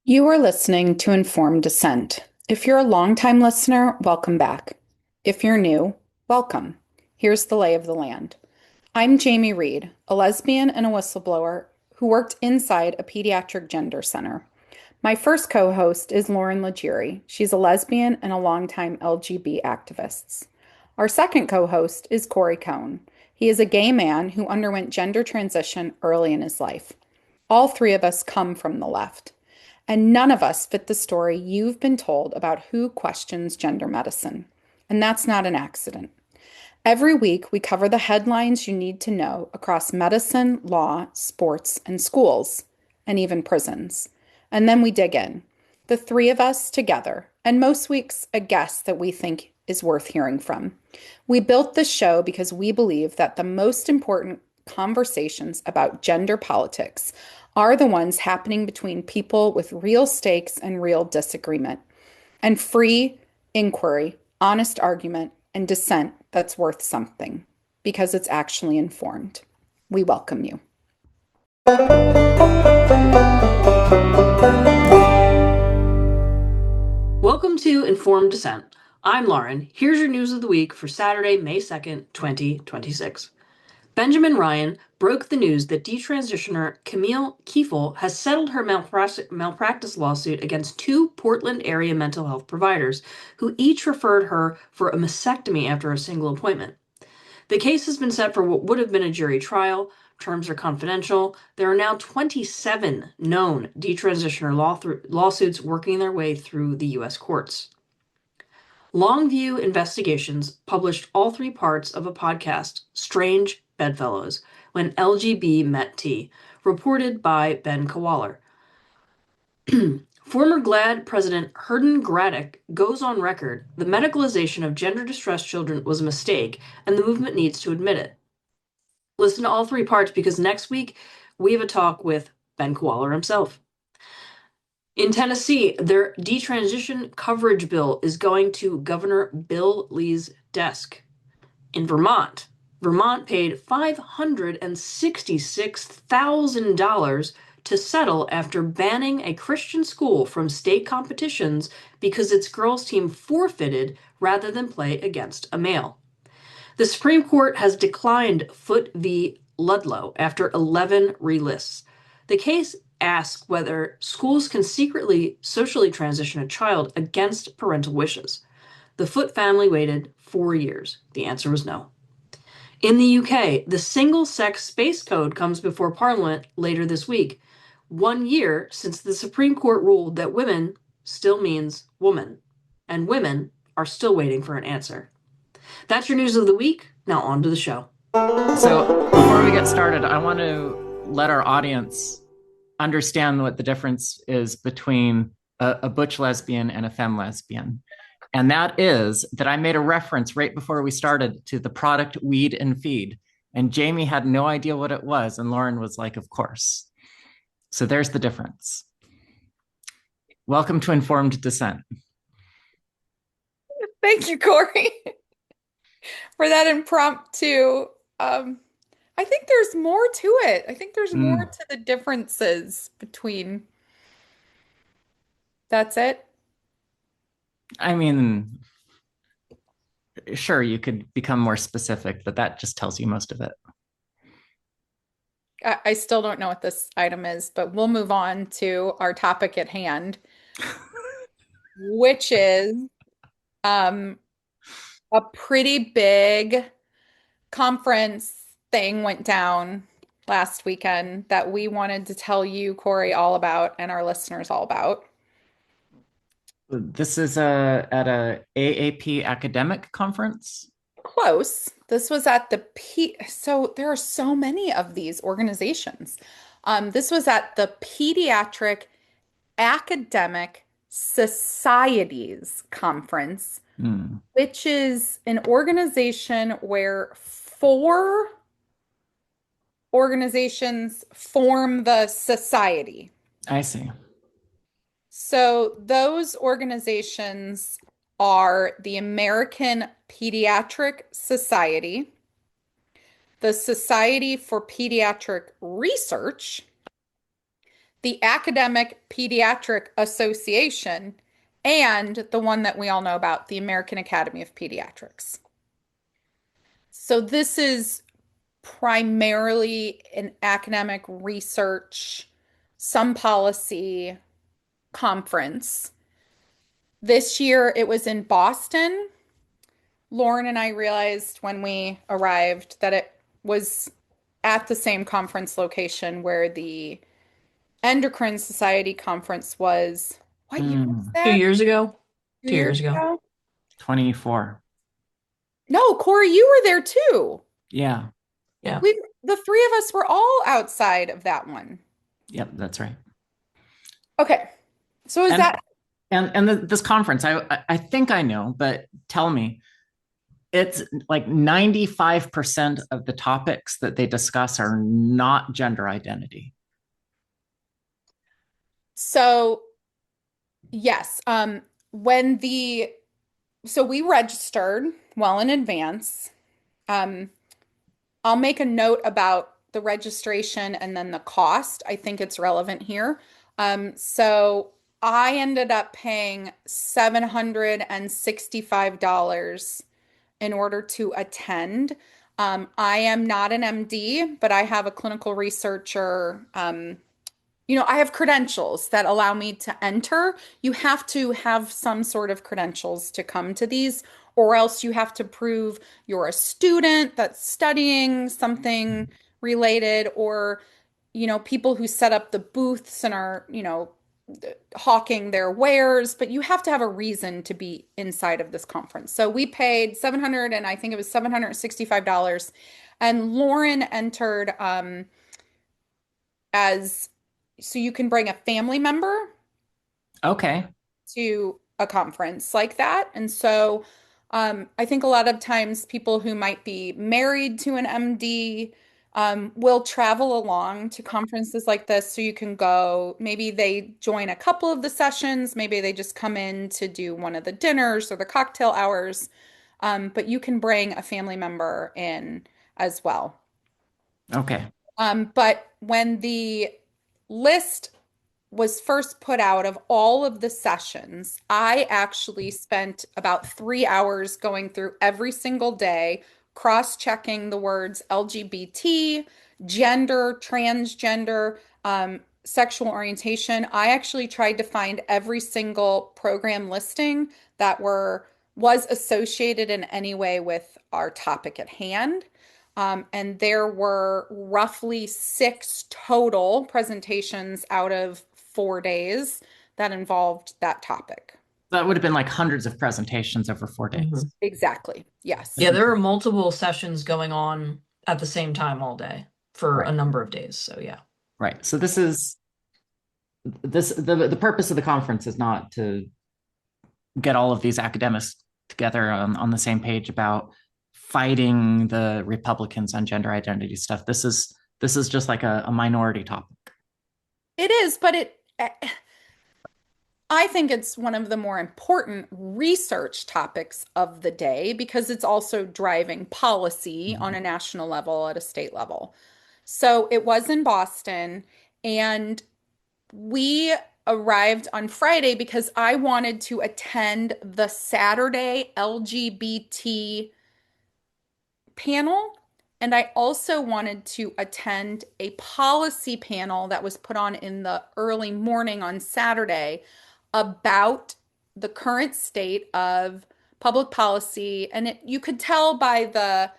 You are listening to Informed Dissent. If you're a longtime listener, welcome back. If you're new, welcome. Here's the lay of the land. I'm Jamie Reed, a lesbian and a whistleblower who worked inside a pediatric gender center. My first co-host is Lauren Leggieri. She's a lesbian and a longtime LGBT activist. Our second co-host is Cori Cohn. He is a gay man who underwent gender transition early in his life. All three of us come from the left. And none of us fit the story you've been told about who questions gender medicine. And that's not an accident. Every week, we cover the headlines you need to know across medicine, law, sports, and schools, and even prisons. And then we dig in. The three of us together, and most weeks, a guest that we think is worth hearing from. We built this show because we believe that the most important conversations about gender politics are the ones happening between people with real stakes and real disagreement, and free inquiry, honest argument, and dissent that's worth something because it's actually informed. We welcome you. Welcome to Informed Dissent. I'm Lauren. Here's your news of the week for Saturday, May 2nd, 2026. Benjamin Ryan broke the news that detransitioner Camille Kiefel has settled her malpractice lawsuit against two Portland area mental health providers who each referred her for a mastectomy after a single appointment. The case has been set for what would have been a jury trial. Terms are confidential. There are now 27 known detransitioner lawsuits working their way through the U.S. courts. Longview Investigations published all three parts of a podcast, Strange Bedfellows, When LGB Met T, reported by Ben Kawaller. Former GLAAD President Herden Graddick goes on record the medicalization of gender-distressed children was a mistake, and the movement needs to admit it. Listen to all three parts because next week we have a talk with Ben Kawaller himself. In Tennessee, their detransition coverage bill is going to Governor Bill Lee's desk. In Vermont paid $566,000 to settle after banning a Christian school from state competitions because its girls' team forfeited rather than play against a male. The Supreme Court has declined Foote v. Ludlow after 11 relists. The case asks whether schools can secretly socially transition a child against parental wishes. The Foote family waited 4 years. The answer was no. In the UK, the single-sex space code comes before Parliament later this week, 1 year since the Supreme Court ruled that women still means woman, and women are still waiting for an answer. That's your news of the week. Now on to the show. So before we get started, I want to let our audience understand what the difference is between a butch lesbian and a femme lesbian. And that is that I made a reference right before we started to the product Weed and Feed. And Jamie had no idea what it was. And Lauren was like, of course. So there's the difference. Welcome to Informed Dissent. Thank you, Cori, for that impromptu. I think there's more to it. I think there's more to the differences between. That's it. I mean, sure, you could become more specific, but that just tells you most of it. I still don't know what this item is, but we'll move on to our topic at hand, which is um, a pretty big conference thing went down last weekend that we wanted to tell you, Cori, all about and our listeners all about. This is at a AAP academic conference. Close. This was at the so there are so many of these organizations. This was at the Pediatric Academic Societies Conference, which is an organization where four organizations form the society. I see. So those organizations are the American Pediatric Society, the Society for Pediatric Research, the Academic Pediatric Association, and the one that we all know about, the American Academy of Pediatrics. So this is primarily an academic research, some policy conference. This year it was in Boston. Lauren and I realized when we arrived that it was at the same conference location where the Endocrine Society conference was. What year was Mm, Two that? years ago? 2 2 years years ago. ago? 24. No, Cori, you were there too. Yeah. Yeah. The three of us were all outside of that one. Yep, that's right. Okay. So is And that this conference, I think I know, but tell me, it's like 95% of the topics that they discuss are not gender identity. so? Yes. When the so we registered well in advance. Um, I'll make a note about the registration and then the cost. I think it's relevant here. So I ended up paying $765 in order to attend. I am not an MD, but I have a clinical researcher. I have credentials that allow me to enter. You have to have some sort of credentials to come to these, or else you have to prove you're a student that's studying something related, or, people who set up the booths and are, hawking their wares, but you have to have a reason to be inside of this conference. So we paid 700 and I think it was $765, and Lauren entered as so you can bring a family member Okay. to a conference like that. And so I think a lot of times people who might be married to an MD will travel along to conferences like this. So you can go, maybe they join a couple of the sessions, maybe they just come in to do one of the dinners or the cocktail hours. But you can bring a family member in as well. Okay. But when the list was first put out of all of the sessions, I actually spent about 3 hours going through every single day, cross-checking the words LGBT, gender, transgender, sexual orientation. I actually tried to find every single program listing that was associated in any way with our topic at hand. And there were roughly 6 total presentations out of 4 days that involved that topic. That would have been like hundreds of presentations over 4 days. Mhm. Exactly. Yes. Yeah, there are multiple sessions going on at the same time all day for Right. a number of days. So yeah. Right. So the purpose of the conference is not to get all of these academics together on the same page about fighting the Republicans on gender identity stuff. This is just like a minority topic. It is, but I think it's one of the more important research topics of the day because it's also driving policy on a national level, at a state level. So it was in Boston, and we arrived on Friday because I wanted to attend the Saturday LGBT panel. And I also wanted to attend a policy panel that was put on in the early morning on Saturday about the current state of public policy. And you could tell by the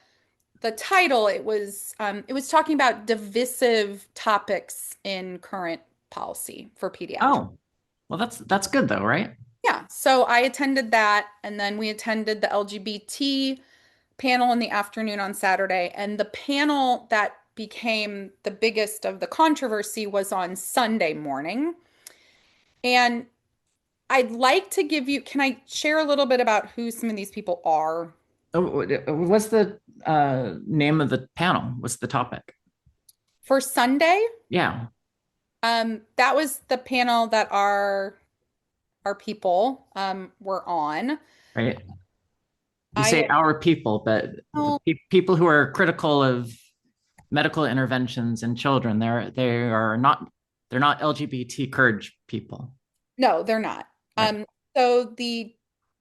title, it was talking about divisive topics in current policy for pediatrics. Oh, well, that's good though, right? Yeah, so I attended that, and then we attended the LGBT panel in the afternoon on Saturday, and the panel that became the biggest of the controversy was on Sunday morning. And I'd like to can I share a little bit about who some of these people are? Oh, what's the name of the panel? What's the topic? For Sunday, Yeah, that was the panel that our people were on. right. You say I our people, but the oh, people who are critical of medical interventions in children, They're not LGBT courage people. No, they're not. Right. So the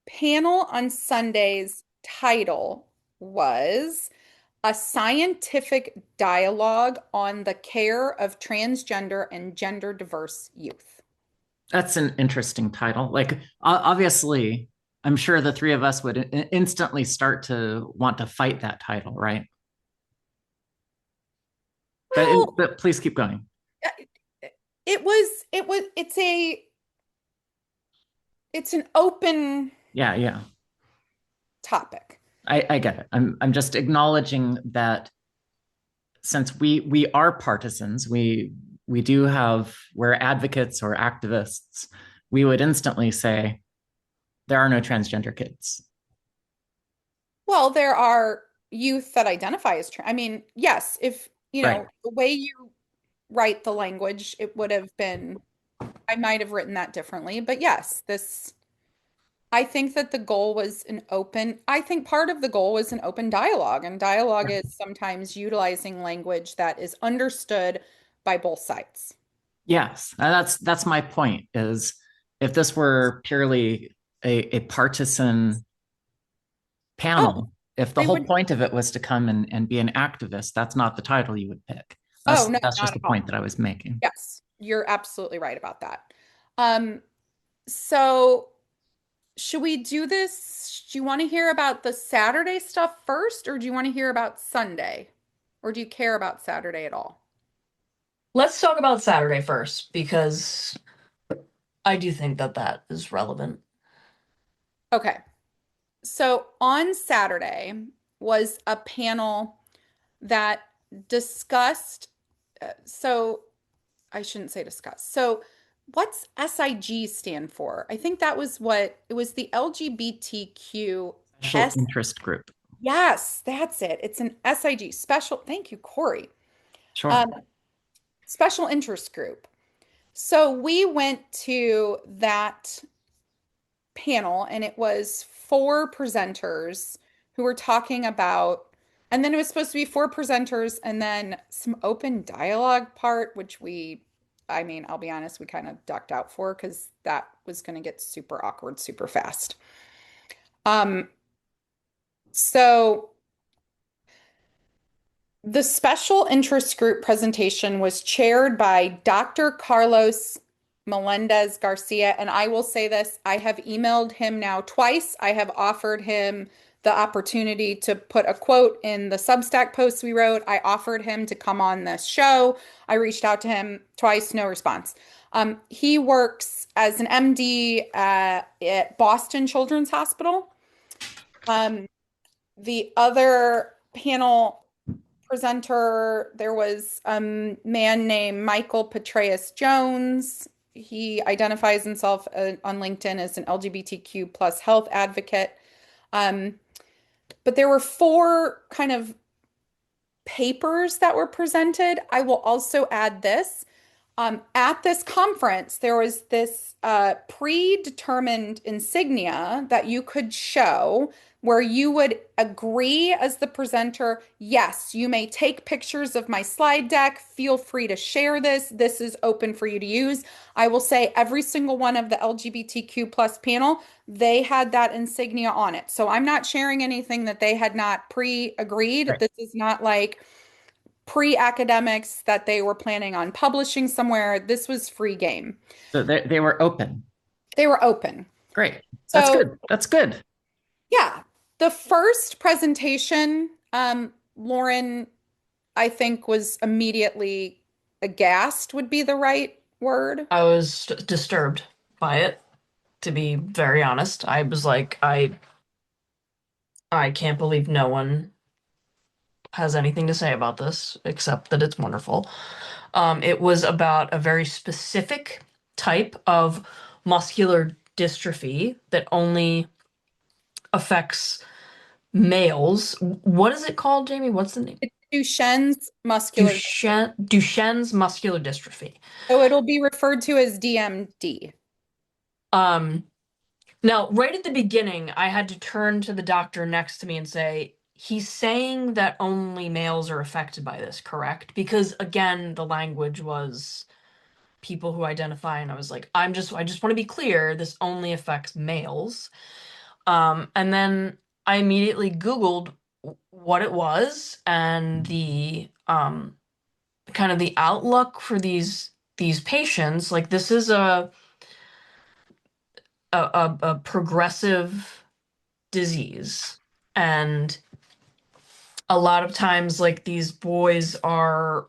panel on Sunday's title was a scientific dialogue on the care of transgender and gender diverse youth. That's an interesting title. Like, obviously, I'm sure the three of us would instantly start to want to fight that title, right? Well, But please keep going. it's an open Yeah, yeah. topic. I get it. I'm just acknowledging that since we are partisans, we're advocates or activists, we would instantly say there are no transgender kids. Well, there are youth that identify as trans. I mean, yes, if, Right. the way you write the language, it would have been, I might have written that differently, but yes, I think that the goal was I think part of the goal was an open dialogue, and dialogue is sometimes utilizing language that is understood by both sides. Yes, that's my point is if this were purely a partisan Oh, panel, if the they whole would, point of it was to come and be an activist, that's not the title you would pick. oh, That's no, that's not just at the all. point that I was making. Yes, you're absolutely right about that. Um, so should we do this? Do you want to hear about the Saturday stuff first, or do you want to hear about Sunday? Or do you care about Saturday at all? Let's talk about Saturday first because I do think that that is relevant. Okay. So on Saturday was a panel that discussed, so I shouldn't say discuss. So what's SIG stand for? I think that was what it was, the LGBTQ Special S. interest group. Yes, that's it. It's an SIG special. Thank you, Cori. Sure. Um, special interest group. So we went to that panel and it was four presenters who were talking about, and then it was supposed to be four presenters and then some open dialogue part, which I mean, I'll be honest, we kind of ducked out for because that was going to get super awkward super fast. Um, so the special interest group presentation was chaired by Dr. Carlos Melendez Garcia. And I will say this, I have emailed him now twice. I have offered him the opportunity to put a quote in the Substack post we wrote. I offered him to come on this show. I reached out to him twice, no response. He works as an MD at Boston Children's Hospital. The other panel presenter, there was a man named Michael Petraeus Jones. He identifies himself on LinkedIn as an LGBTQ plus health advocate. But there were four kind of papers that were presented. I will also add this. At this conference, there was this predetermined insignia that you could show where you would agree as the presenter, yes, you may take pictures of my slide deck. Feel free to share this. This is open for you to use. I will say every single one of the LGBTQ plus panel, they had that insignia on it. So I'm not sharing anything that they had not pre-agreed. Right. This is not like pre-academics that they were planning on publishing somewhere. This was free game. So they were open. They were open. Great. That's So, good. That's good. yeah, the first presentation, Lauren, I think was immediately aghast would be the right word. I was disturbed by it, to be very honest. I was like, I can't believe no one has anything to say about this except that it's wonderful. It was about a very specific type of muscular dystrophy that only affects males. What is it called, Jamie? What's the name? It's Duchenne's muscular. Duchenne's muscular dystrophy. So it'll be referred to as DMD. Um, Now, right at the beginning, I had to turn to the doctor next to me and say, he's saying that only males are affected by this, correct? Because again, the language was people who identify, and I was like, I just want to be clear, this only affects males. And then I immediately Googled what it was and the kind of the outlook for these patients. Like, this is a progressive disease, and a lot of times, like, these boys are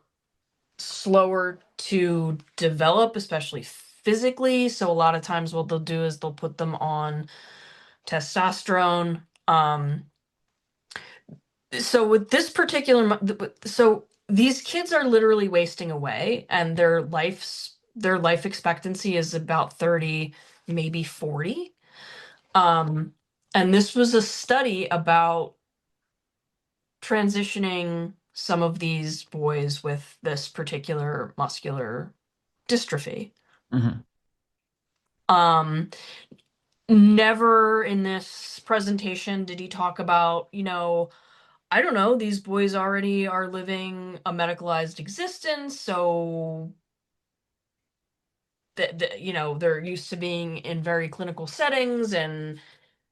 slower to develop, especially physically. So a lot of times what they'll do is they'll put them on testosterone. So with this particular, so these kids are literally wasting away, and their life expectancy is about 30, maybe 40. And this was a study about transitioning some of these boys with this particular muscular dystrophy. Mm-hmm. Never in this presentation did he talk about, I don't know, these boys already are living a medicalized existence, so that they're used to being in very clinical settings and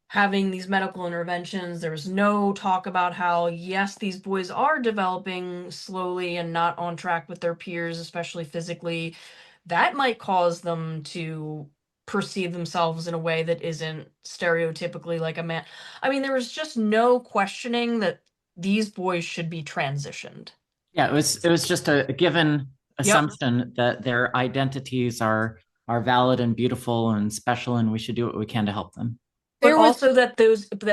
having these medical interventions. There was no talk about how, yes, these boys are developing slowly and not on track with their peers, especially physically. That might cause them to perceive themselves in a way that isn't stereotypically like a man. I mean, there was just no questioning that these boys should be transitioned. Yeah, it was just a given Yep. assumption that their identities are valid and beautiful and special, and we should do what we can to help them. But There was also that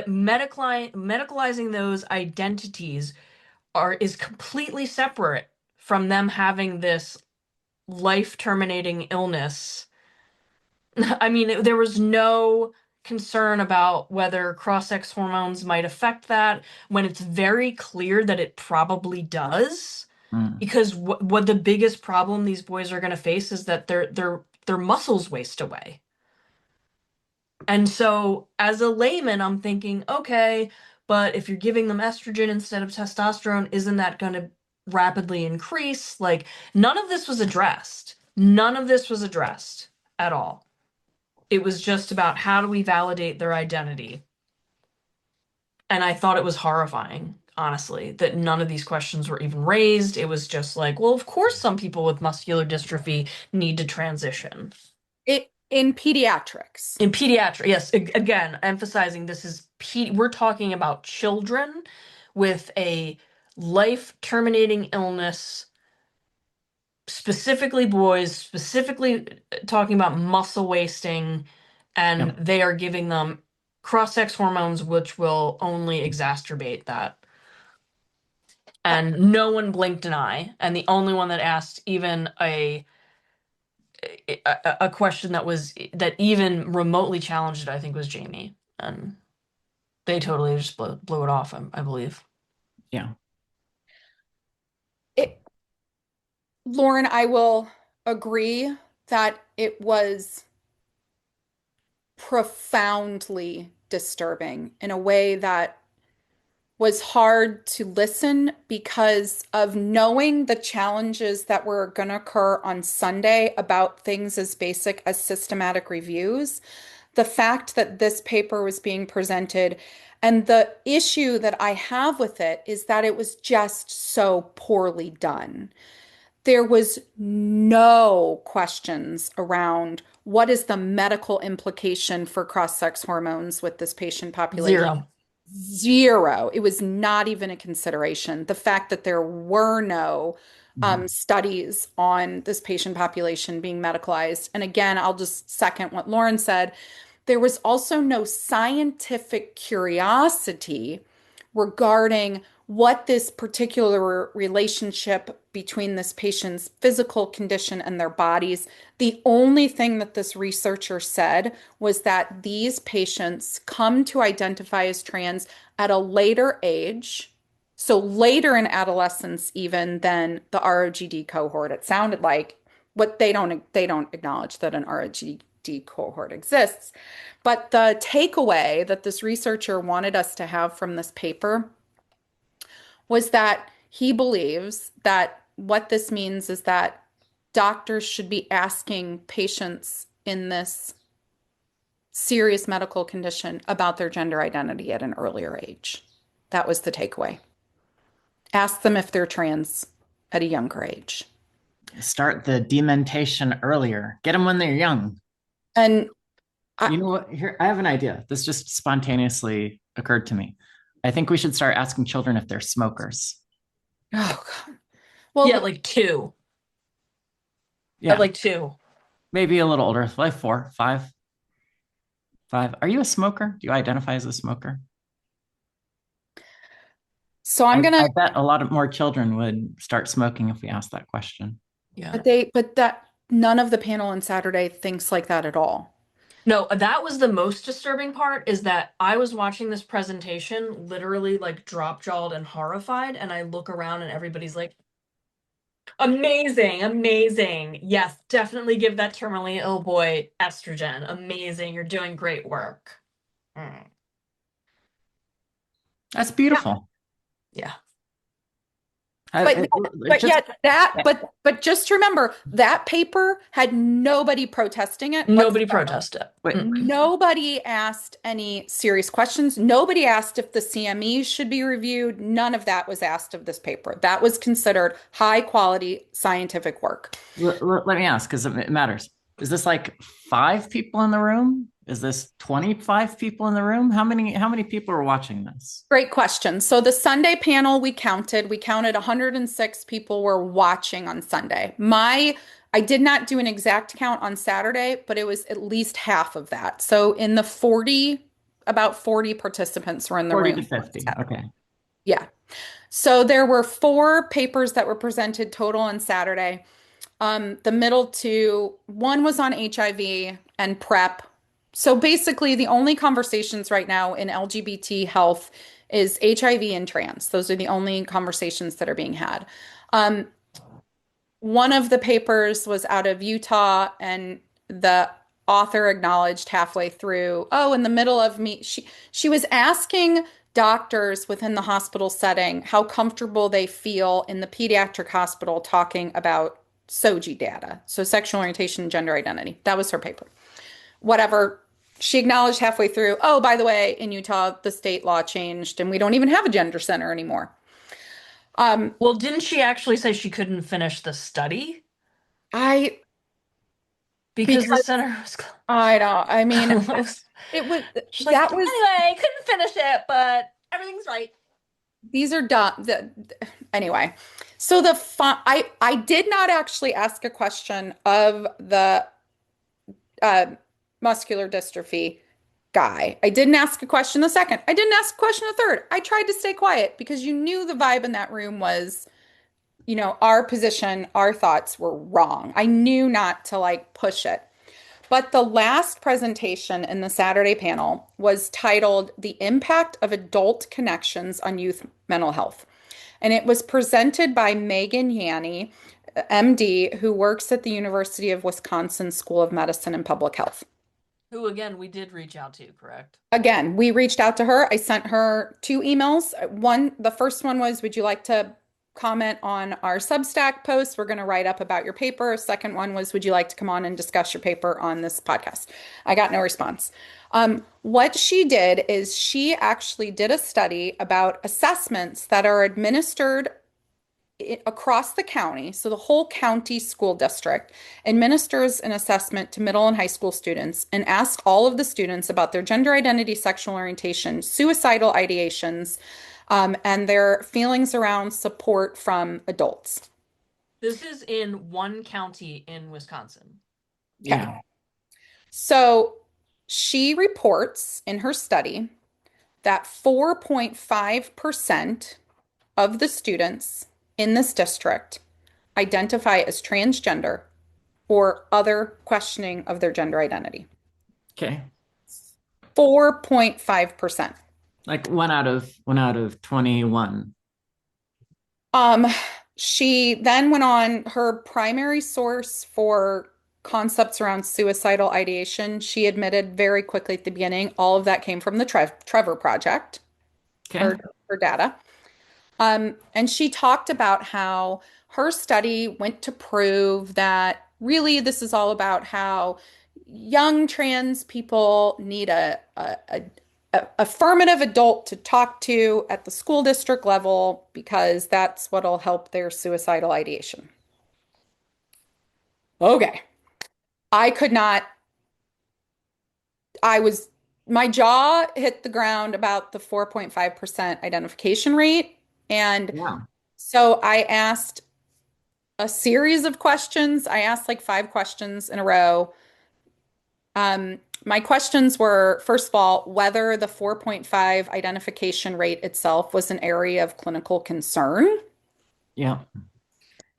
medicalizing those identities is completely separate from them having this life-terminating illness. I mean, there was no concern about whether cross-sex hormones might affect that, when it's very clear that it probably does. Mm. Because what the biggest problem these boys are going to face is that their muscles waste away. And so, as a layman, I'm thinking, okay, but if you're giving them estrogen instead of testosterone, isn't that going to rapidly increase? Like, none of this was addressed. None of this was addressed at all. It was just about, how do we validate their identity? And I thought it was horrifying, honestly, that none of these questions were even raised. It was just like, well, of course, some people with muscular dystrophy need to transition. in pediatrics. In pediatric, yes, again, emphasizing this is we're talking about children with a life-terminating illness, specifically boys, specifically talking about muscle wasting, and Yep. they are giving them cross-sex hormones, which will only exacerbate that. Uh, And no one blinked an eye, and the only one that asked even a question that even remotely challenged it, I think, was Jamie. And they totally just blew it off, I believe. Yeah. it, Lauren, I will agree that it was profoundly disturbing in a way that was hard to listen because of knowing the challenges that were going to occur on Sunday about things as basic as systematic reviews. The fact that this paper was being presented and the issue that I have with it is that it was just so poorly done. There was no questions around what is the medical implication for cross-sex hormones with this patient population. Zero. Zero. It was not even a consideration. The fact that there were no Mhm. studies on this patient population being medicalized. And again, I'll just second what Lauren said. There was also no scientific curiosity regarding what this particular relationship between this patient's physical condition and their bodies. The only thing that this researcher said was that these patients come to identify as trans at a later age, so later in adolescence even than the ROGD cohort. It sounded like what they don't acknowledge that an ROGD cohort exists. But the takeaway that this researcher wanted us to have from this paper was that he believes that what this means is that doctors should be asking patients in this serious medical condition about their gender identity at an earlier age. That was the takeaway. Ask them if they're trans at a younger age. Start the dementation earlier. Get them when they're young. And you know what? Here, I have an idea. This just spontaneously occurred to me. I think we should start asking children if they're smokers. Oh, God. Well, yeah, like 2. Yeah, like 2. Maybe a little older, like 4, 5. 5. Are you a smoker? Do you identify as a smoker? So I bet a lot of more children would start smoking if we asked that question. Yeah. But that none of the panel on Saturday thinks like that at all. No, that was the most disturbing part, is that I was watching this presentation literally like drop-jawed and horrified, and I look around and everybody's like, amazing, amazing. Yes, definitely give that terminally ill boy estrogen. Amazing, you're doing great work. That's beautiful. Yeah. But just remember that paper had nobody protesting it. Nobody protested. Nobody asked any serious questions. Nobody asked if the CMEs should be reviewed. None of that was asked of this paper. That was considered high quality scientific work. Let me ask, because it matters. Is this like 5 people in the room? Is this 25 people in the room? How many people are watching this? Great question. So the Sunday panel we counted 106 people were watching on Sunday. I did not do an exact count on Saturday, but it was at least half of that. So in the about 40 participants were in the room. 40 to 50. Okay. Yeah. So there were 4 papers that were presented total on Saturday. The middle 2, one was on HIV and PrEP. So basically, the only conversations right now in LGBT health is HIV and trans. Those are the only conversations that are being had. One of the papers was out of Utah, and the author acknowledged halfway through, in the middle of me, she was asking doctors within the hospital setting how comfortable they feel in the pediatric hospital talking about SOGI data, so sexual orientation and gender identity. That was her paper. Whatever, she acknowledged halfway through, by the way, in Utah, the state law changed and we don't even have a gender center anymore. Well, didn't she actually say she couldn't finish the study? Because the center was closed. I mean, it was, anyway, couldn't finish it, but everything's right. These are done. Anyway, so I did not actually ask a question of the muscular dystrophy guy. I didn't ask a question the second. I didn't ask a question the third. I tried to stay quiet because you knew the vibe in that room was, our position, our thoughts were wrong. I knew not to push it. But the last presentation in the Saturday panel was titled The Impact of Adult Connections on Youth Mental Health. And it was presented by Megan Yanni, MD, who works at the University of Wisconsin School of Medicine and Public Health. Who, again, we did reach out to, correct? Again, we reached out to her. I sent her 2 emails. The first one was, would you like to comment on our Substack post? We're going to write up about your paper. Second one was, would you like to come on and discuss your paper on this podcast? I got no response. What she did is she actually did a study about assessments that are administered across the county. So the whole county school district administers an assessment to middle and high school students and asks all of the students about their gender identity, sexual orientation, suicidal ideations, and their feelings around support from adults. This is in one county in Wisconsin. Yeah. So she reports in her study that 4.5% of the students in this district identify as transgender or other questioning of their gender identity. Okay. 4.5%. Like 1 out of 21. She then went on her primary source for concepts around suicidal ideation. She admitted very quickly at the beginning, all of that came from the Trevor Project, Okay. her data. And she talked about how Her study went to prove that really this is all about how young trans people need a affirmative adult to talk to at the school district level because that's what'll help their suicidal ideation. Okay. I could not, I was, my jaw hit the ground about the 4.5% identification rate. And Yeah. so I asked a series of questions. I asked like 5 questions in a row. My questions were, first of all, whether the 4.5 identification rate itself was an area of clinical concern. Yeah.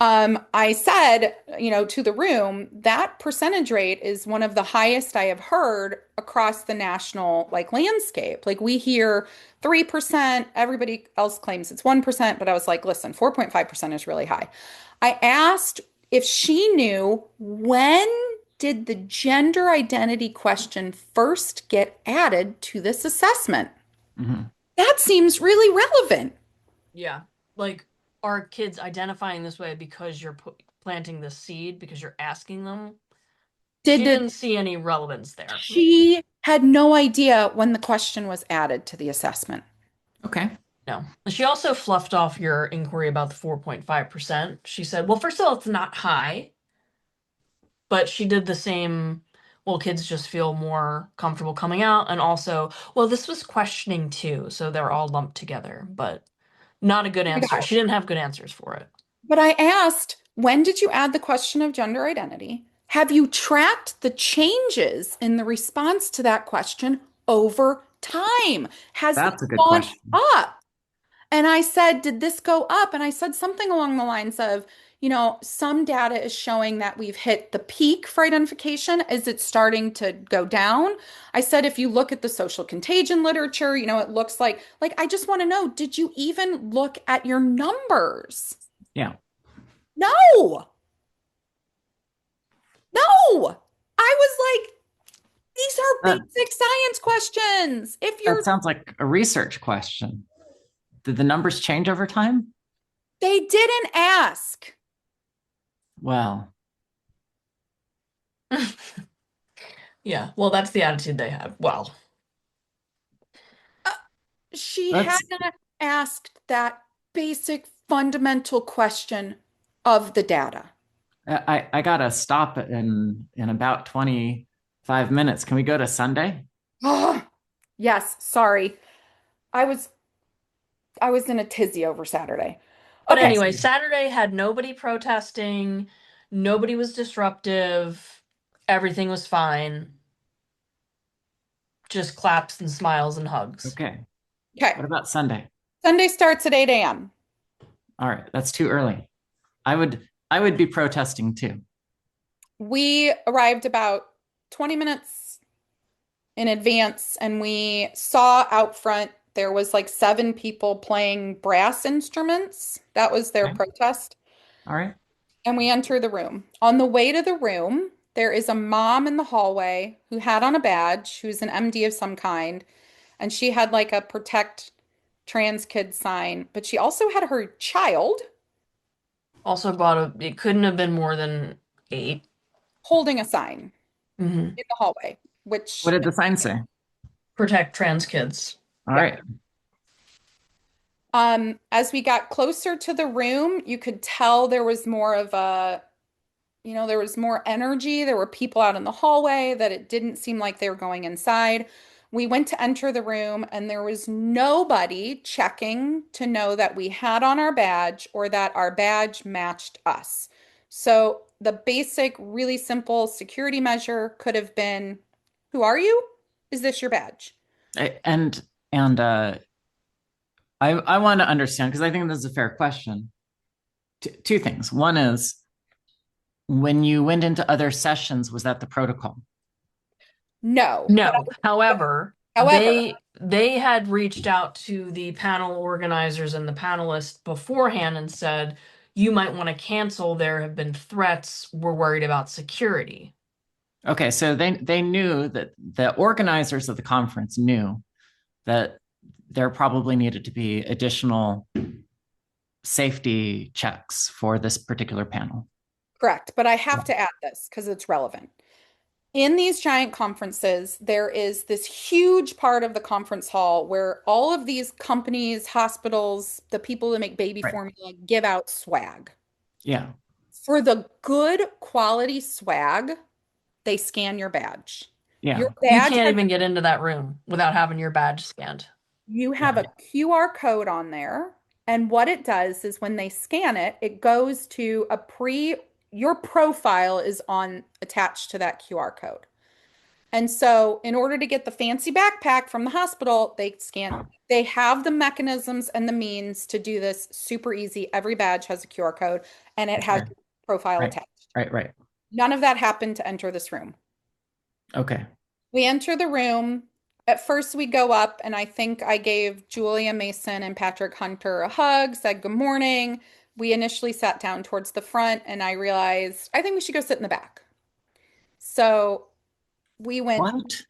I said, to the room, that percentage rate is one of the highest I have heard across the national landscape. Like we hear 3%, everybody else claims it's 1%, but I was like, listen, 4.5% is really high. I asked if she knew when did the gender identity question first get added to this assessment? Hmm. That seems really relevant. Yeah. Like, are kids identifying this way because you're planting the seed, because you're asking them? Did She the didn't see any relevance there. She had no idea when the question was added to the assessment. Okay. No. She also fluffed off your inquiry about the 4.5%. She said, well, first of all, it's not high, but she did the same, well, kids just feel more comfortable coming out. And also, well, this was questioning too, so they're all lumped together, but not a good Oh my answer. God. She didn't have good answers for it. But I asked, when did you add the question of gender identity? Have you tracked the changes in the response to that question over time? Has it That's a good gone question. up? And I said, did this go up? And I said something along the lines of, some data is showing that we've hit the peak for identification. Is it starting to go down? I said, if you look at the social contagion literature, it looks like I just want to know, did you even look at your numbers? Yeah. No, no. I was like, these are That basic science questions. If that you're, sounds like a research question. Did the numbers change over time? they didn't ask. Well, Yeah, well, that's the attitude they have. Well, Uh, she that's hadn't asked that basic fundamental question of the data. I gotta stop in about 25 minutes. Can we go to Sunday? Oh, yes, sorry. I was I was in a tizzy over Saturday. but Okay. anyway, Saturday had nobody protesting, nobody was disruptive, everything was fine. Just claps and smiles and hugs. Okay. Okay. What about Sunday? Sunday starts at 8 a.m. All right, that's too early. I would be protesting too. We arrived about 20 minutes in advance and we saw out front there was like 7 people playing brass instruments. That was their Okay. protest. All right. And we enter the room. On the way to the room, there is a mom in the hallway who had on a badge, who's an MD of some kind, and she had like a protect trans kids sign, but she also had her child Also bought it couldn't have been more than 8. holding a sign Hmm. in the hallway, What which did the sign say? Protect trans kids. All yeah. right. As we got closer to the room, you could tell there was more of a, there was more energy. There were people out in the hallway that it didn't seem like they were going inside. We went to enter the room and there was nobody checking to know that we had on our badge or that our badge matched us. So the basic, really simple security measure could have been, who are you? Is this your badge? And I want to understand because I think this is a fair question. Two things. One is when you went into other sessions, was that the protocol? No. No. However, However, they had reached out to the panel organizers and the panelists beforehand and said, you might want to cancel. There have been threats. We're worried about security. Okay, so they knew that the organizers of the conference knew that there probably needed to be additional safety checks for this particular panel. Correct. But I have to add this because it's relevant. In these giant conferences, there is this huge part of the conference hall where all of these companies, hospitals, the people that make baby Right. formula give out swag. Yeah. For the good quality swag, they scan your badge. Yeah. Your You badge can't has, even get into that room without having your badge scanned. you have a QR code on there, and what it does is when they scan it, it goes to your profile is on attached to that QR code. And so, in order to get the fancy backpack from the hospital, they have the mechanisms and the means to do this super easy. Every badge has a QR code and it has Okay. your profile Right. attached. Right. None of that happened to enter this room. Okay. We enter the room. At first, we go up, and I think I gave Julia Mason and Patrick Hunter a hug, said good morning. We initially sat down towards the front, and I realized I think we should go sit in the back. So we went What?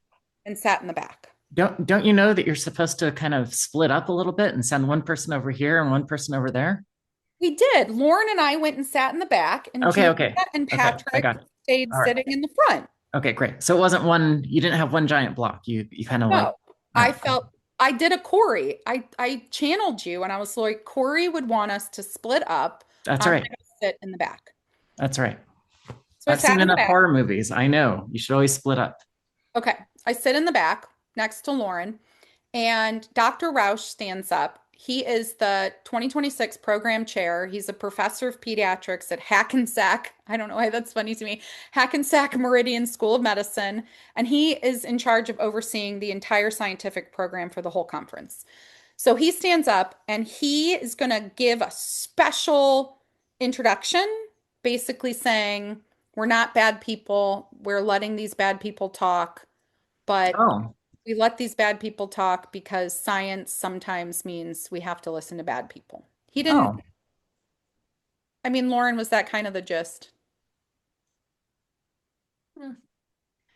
and sat in the back. Don't you know that you're supposed to kind of split up a little bit and send one person over here and one person over there? We did. Lauren and I went and sat in the back, and Okay, Julia okay. and Okay, I Patrick got it. stayed All right. sitting in the front. Okay, great. So it wasn't one, you didn't have one giant block. You kind of like, No, all I right. felt I did a Cori. I channeled you, and I was like, Cori would want us to split up. That's I'm all gonna right. go sit in the back. That's right. So I I've sat seen in the enough back. horror movies. I know. You should always split up. Okay. I sit in the back next to Lauren, and Dr. Rausch stands up. He is the 2026 program chair. He's a professor of pediatrics at Hackensack. I don't know why that's funny to me. Hackensack Meridian School of Medicine. And he is in charge of overseeing the entire scientific program for the whole conference. So he stands up and he is going to give a special introduction, basically saying, we're not bad people. We're letting these bad people talk, but Oh, we let these bad people talk because science sometimes means we have to listen to bad people. He didn't, oh, I mean, Lauren, was that kind of the gist? Hmm.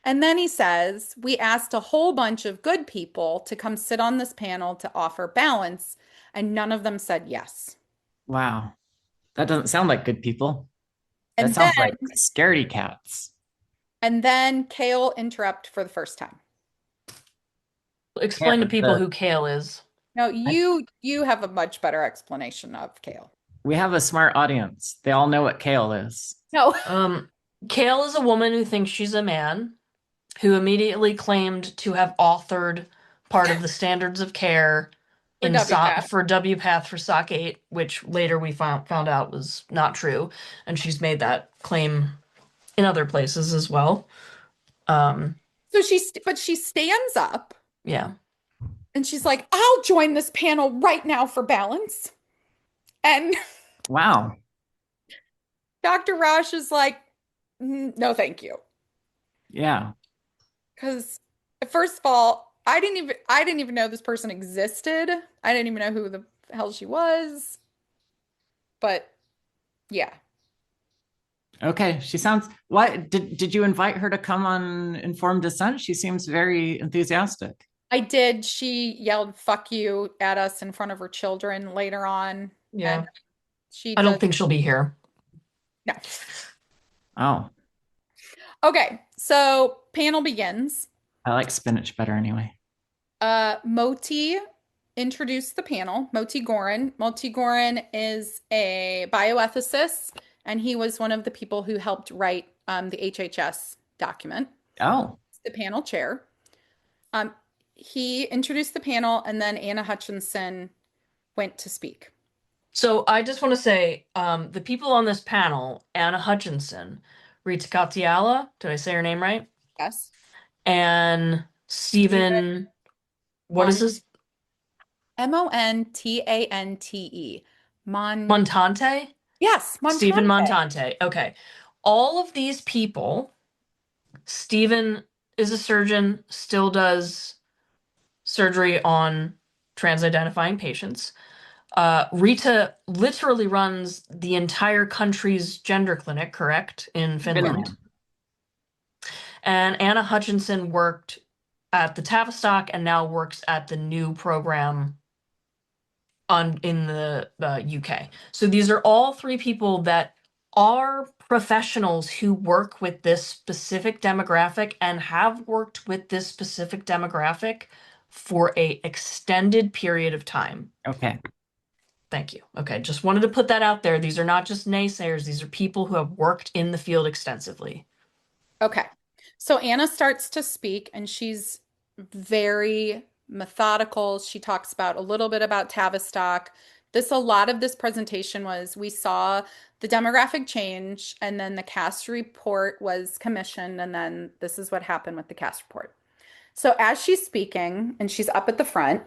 And then he says, we asked a whole bunch of good people to come sit on this panel to offer balance, and none of them said yes. wow. That doesn't sound like good people. That And then, sounds like scaredy cats. and then Kale interrupt for the first time. Explain to people The, who Kale is. No, I, you have a much better explanation of Kale. we have a smart audience. They all know what kale is. No, Kale is a woman who thinks she's a man, who immediately claimed to have authored part of the standards of care for in WPATH. for WPATH for SOC 8, which later we found out was not true, and she's made that claim in other places as well. So but she stands up Yeah. and she's like, I'll join this panel right now for balance. And Wow. Dr. Rausch is like, no, thank you. Yeah. Because first of all, I didn't even know this person existed. I didn't even know who the hell she was. But yeah. Okay. She sounds, what did you invite her to come on Informed Dissent? She seems very enthusiastic. I did. She yelled "fuck you" at us in front of her children later on. Yeah. And she I don't does think she'll be here. no. Oh, Okay, so panel begins. I like spinach better anyway. Moti introduced the panel. Moti Gorin. Moti Gorin is a bioethicist, and he was one of the people who helped write the HHS document. Oh, The panel chair. He introduced the panel, and then Anna Hutchinson went to speak. So I just want to say, the people on this panel, Anna Hutchinson, Rita Katiala, did I say her name right? Yes. And Stephen, what is this? Montante. Montante? Yes, Stephen Montante. Montante. Okay. All of these people, Stephen is a surgeon, still does surgery on trans-identifying patients. Rita literally runs the entire country's gender clinic, correct, in Finland. And Anna Hutchinson worked at the Tavistock and now works at the new program in the UK. So these are all three people that are professionals who work with this specific demographic and have worked with this specific demographic for a extended period of time. Okay. Thank you. Okay, just wanted to put that out there. These are not just naysayers. These are people who have worked in the field extensively. Okay. So Anna starts to speak and she's very methodical. She talks about a little bit about Tavistock. A lot of this presentation was we saw the demographic change and then the cast report was commissioned and then this is what happened with the cast report. So as she's speaking and she's up at the front,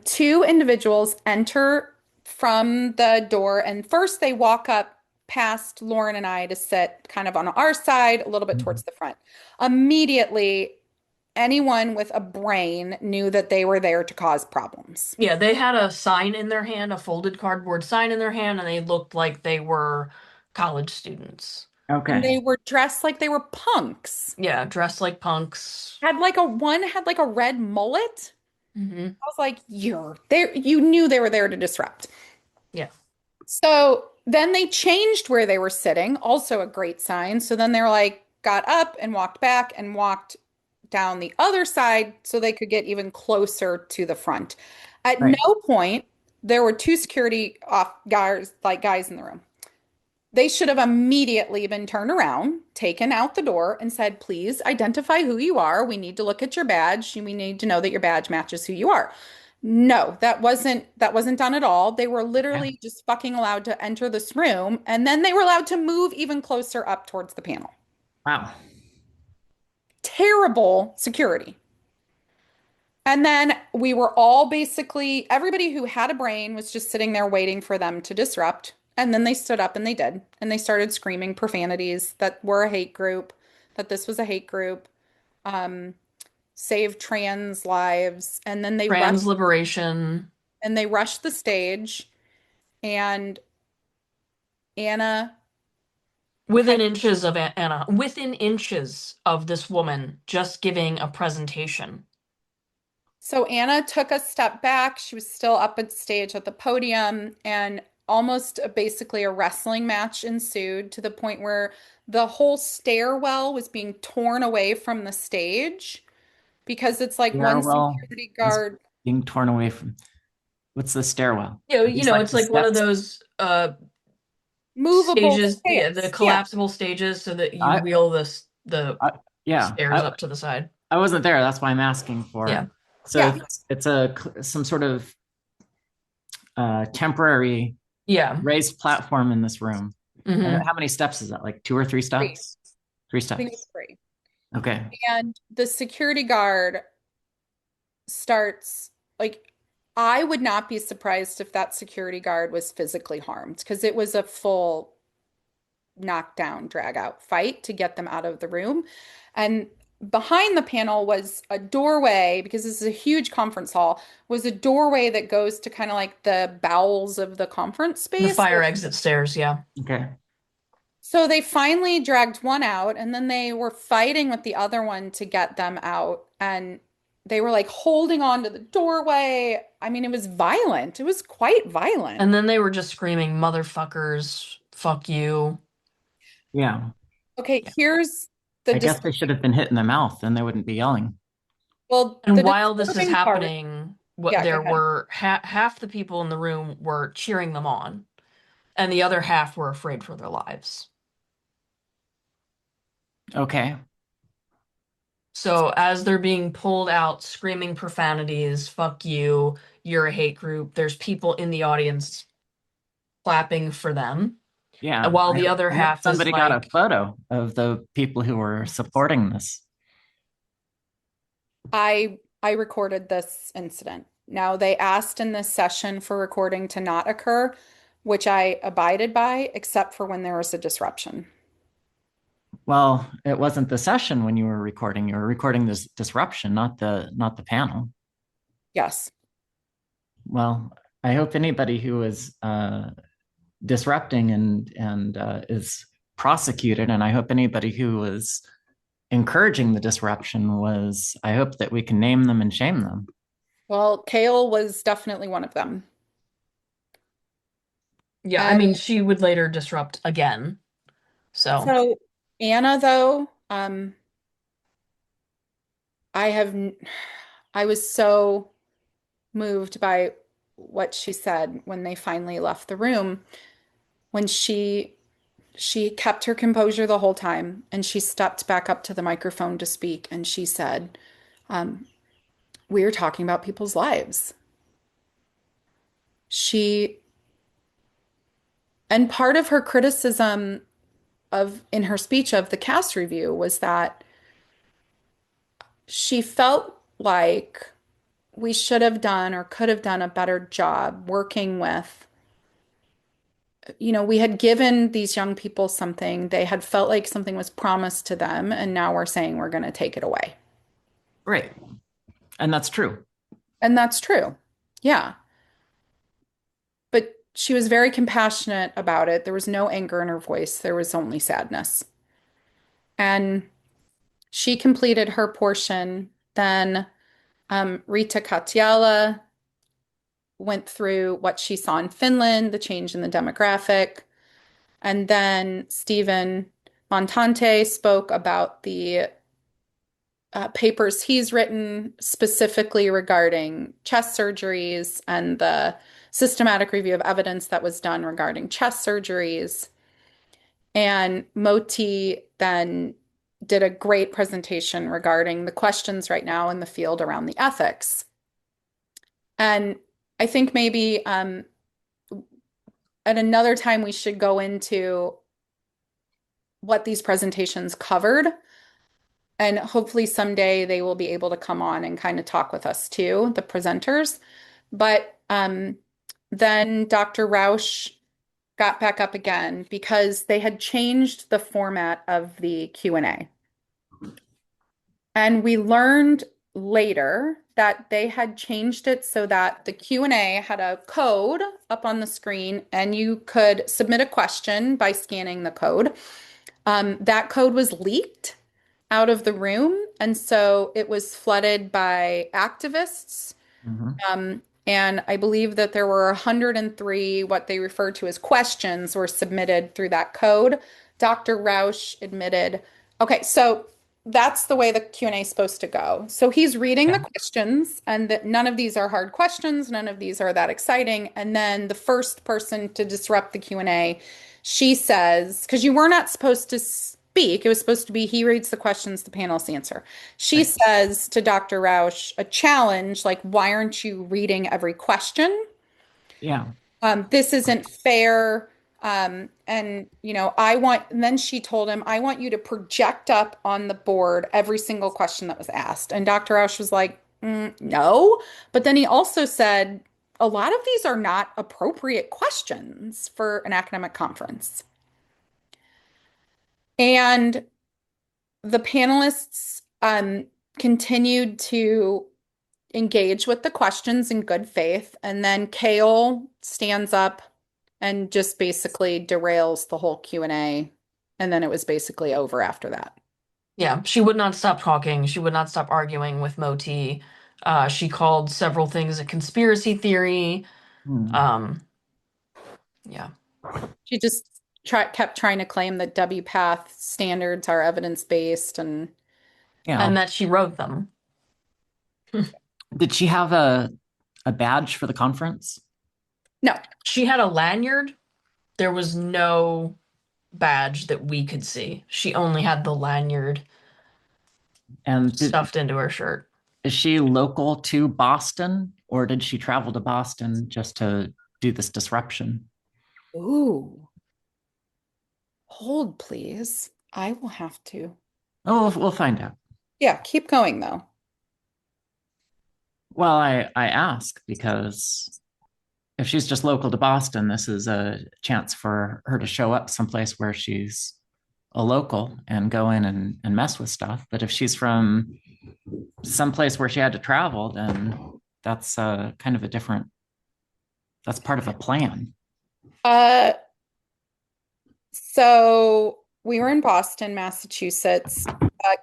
two individuals enter from the door and first they walk up past Lauren and I to sit kind of on our side, a little bit towards the front. Immediately, anyone with a brain knew that they were there to cause problems. Yeah, they had a sign in their hand, a folded cardboard sign in their hand, and they looked like they were college students. And they Okay. were dressed like they were punks. Yeah, dressed like punks. One had like a red mullet. Hmm. I was like, you're there. You knew they were there to disrupt. Yeah. So then they changed where they were sitting, also a great sign. So then they were like, got up and walked back and walked down the other side so they could get even closer to the front. At Right. no point, there were two security off guards, like guys in the room. They should have immediately been turned around, taken out the door, and said, please identify who you are. We need to look at your badge. We need to know that your badge matches who you are. No, that wasn't done at all. They were Yeah. literally just fucking allowed to enter this room, and then they were allowed to move even closer up towards the panel. Wow. Terrible security. And then we were all basically, everybody who had a brain was just sitting there waiting for them to disrupt. And then they stood up and they did. And they started screaming profanities that were a hate group, that this was a hate group, um, save trans lives. And then Trans liberation. they rushed the stage and Anna kind Within inches of Anna, within inches of this woman just giving a presentation. So Anna took a step back. She was still up at stage at the podium, and basically a wrestling match ensued to the point where the whole stairwell was being torn away from the stage because it's like one Stairwell security is guard, being torn away from. What's the stairwell? Are You these know, like it's the like one of steps? those movable stages, yeah, the stairs. Yeah. collapsible stages so that you I, wheel the I yeah. stairs up to the side. I wasn't there. That's why I'm asking for Yeah. it. So Yeah. it's some sort of temporary Yeah. raised platform in this room. Hmm. How many steps is that? Like two or three Three. steps? Three I think it's steps. three. Okay. And the security guard starts like I would not be surprised if that security guard was physically harmed because it was a full knockdown, drag out fight to get them out of the room. And behind the panel was a doorway because this is a huge conference hall, was a doorway that goes to kind of like the bowels of the conference The space. fire exit stairs, yeah. Okay. So they finally dragged one out and then they were fighting with the other one to get them out. And they were like holding on to the doorway. I mean, it was violent. It was quite violent. And then they were just screaming, motherfuckers, fuck you. Yeah. Okay, here's the I guess they should have been hit in the mouth, then they wouldn't be yelling. well, And the while this is disturbing part. happening, what Yeah, go there ahead. were half the people in the room were cheering them on, and the other half were afraid for their lives. Okay. So as they're being pulled out, screaming profanities, fuck you, you're a hate group, there's people in the audience clapping for them. Yeah. And while the other I hope half is somebody got a like, photo of the people who were supporting this. I recorded this incident. Now they asked in this session for recording to not occur, which I abided by, except for when there was a disruption. Well, it wasn't the session when you were recording. You were recording this disruption, not the panel. Yes. Well, I hope anybody who is disrupting and is prosecuted, and I hope anybody who was encouraging the disruption was. I hope that we can name them and shame them. Well, Kale was definitely one of them. Yeah, I And mean, she would later disrupt again. So, so Anna, though, I have, I was so moved by what she said when they finally left the room. When she kept her composure the whole time, and she stepped back up to the microphone to speak, and she said, um, "We are talking about people's lives." She, and part of her criticism of in her speech of the cast review was that she felt like we should have done or could have done a better job working with, we had given these young people something, they had felt like something was promised to them, and now we're saying we're going to take it away. Right. And that's true. And that's true. Yeah. But she was very compassionate about it. There was no anger in her voice, there was only sadness. And she completed her portion. Then Rita Katiala went through what she saw in Finland, the change in the demographic. And then Stephen Montante spoke about the papers he's written specifically regarding chest surgeries and the systematic review of evidence that was done regarding chest surgeries. And Moti then did a great presentation regarding the questions right now in the field around the ethics. And I think maybe at another time we should go into what these presentations covered. And hopefully someday they will be able to come on and kind of talk with us too, the presenters. But then Dr. Rausch got back up again because they had changed the format of the Q&A. And we learned later that they had changed it so that the Q&A had a code up on the screen and you could submit a question by scanning the code. That code was leaked out of the room, and so it was flooded by activists. And I believe that there were 103 what they refer to as questions were submitted through that code. Dr. Rausch admitted, okay, so that's the way the Q&A is supposed to go. So he's reading the Okay. questions, and that none of these are hard questions, none of these are that exciting. And then the first person to disrupt the Q&A, she says, because you were not supposed to speak, it was supposed to be he reads the questions, the panelists answer. She Right. says to Dr. Rausch, a challenge, like, why aren't you reading every question? Yeah. This isn't fair. And then she told him, I want you to project up on the board every single question that was asked. And Dr. Rausch was like, no. But then he also said, a lot of these are not appropriate questions for an academic conference. And the panelists continued to engage with the questions in good faith. And then Kale stands up and just basically derails the whole Q&A. And then it was basically over after that. yeah, she would not stop talking. She would not stop arguing with Moti. She called several things a conspiracy theory. Hmm. Um, yeah. She just kept trying to claim that WPATH standards are evidence-based Yeah. And that she wrote them. Did she have a badge for the conference? no. She had a lanyard. There was no badge that we could see. She only had the lanyard And stuffed into her shirt. is she local to Boston, or did she travel to Boston just to do this disruption? Ooh, hold please. I will have to. Oh, we'll find out. Yeah, keep going though. Well, I ask because if she's just local to Boston, this is a chance for her to show up someplace where she's a local and go in and mess with stuff. But if she's from someplace where she had to travel, then that's kind of a different, that's part of a plan. Uh, so we were in Boston, Massachusetts.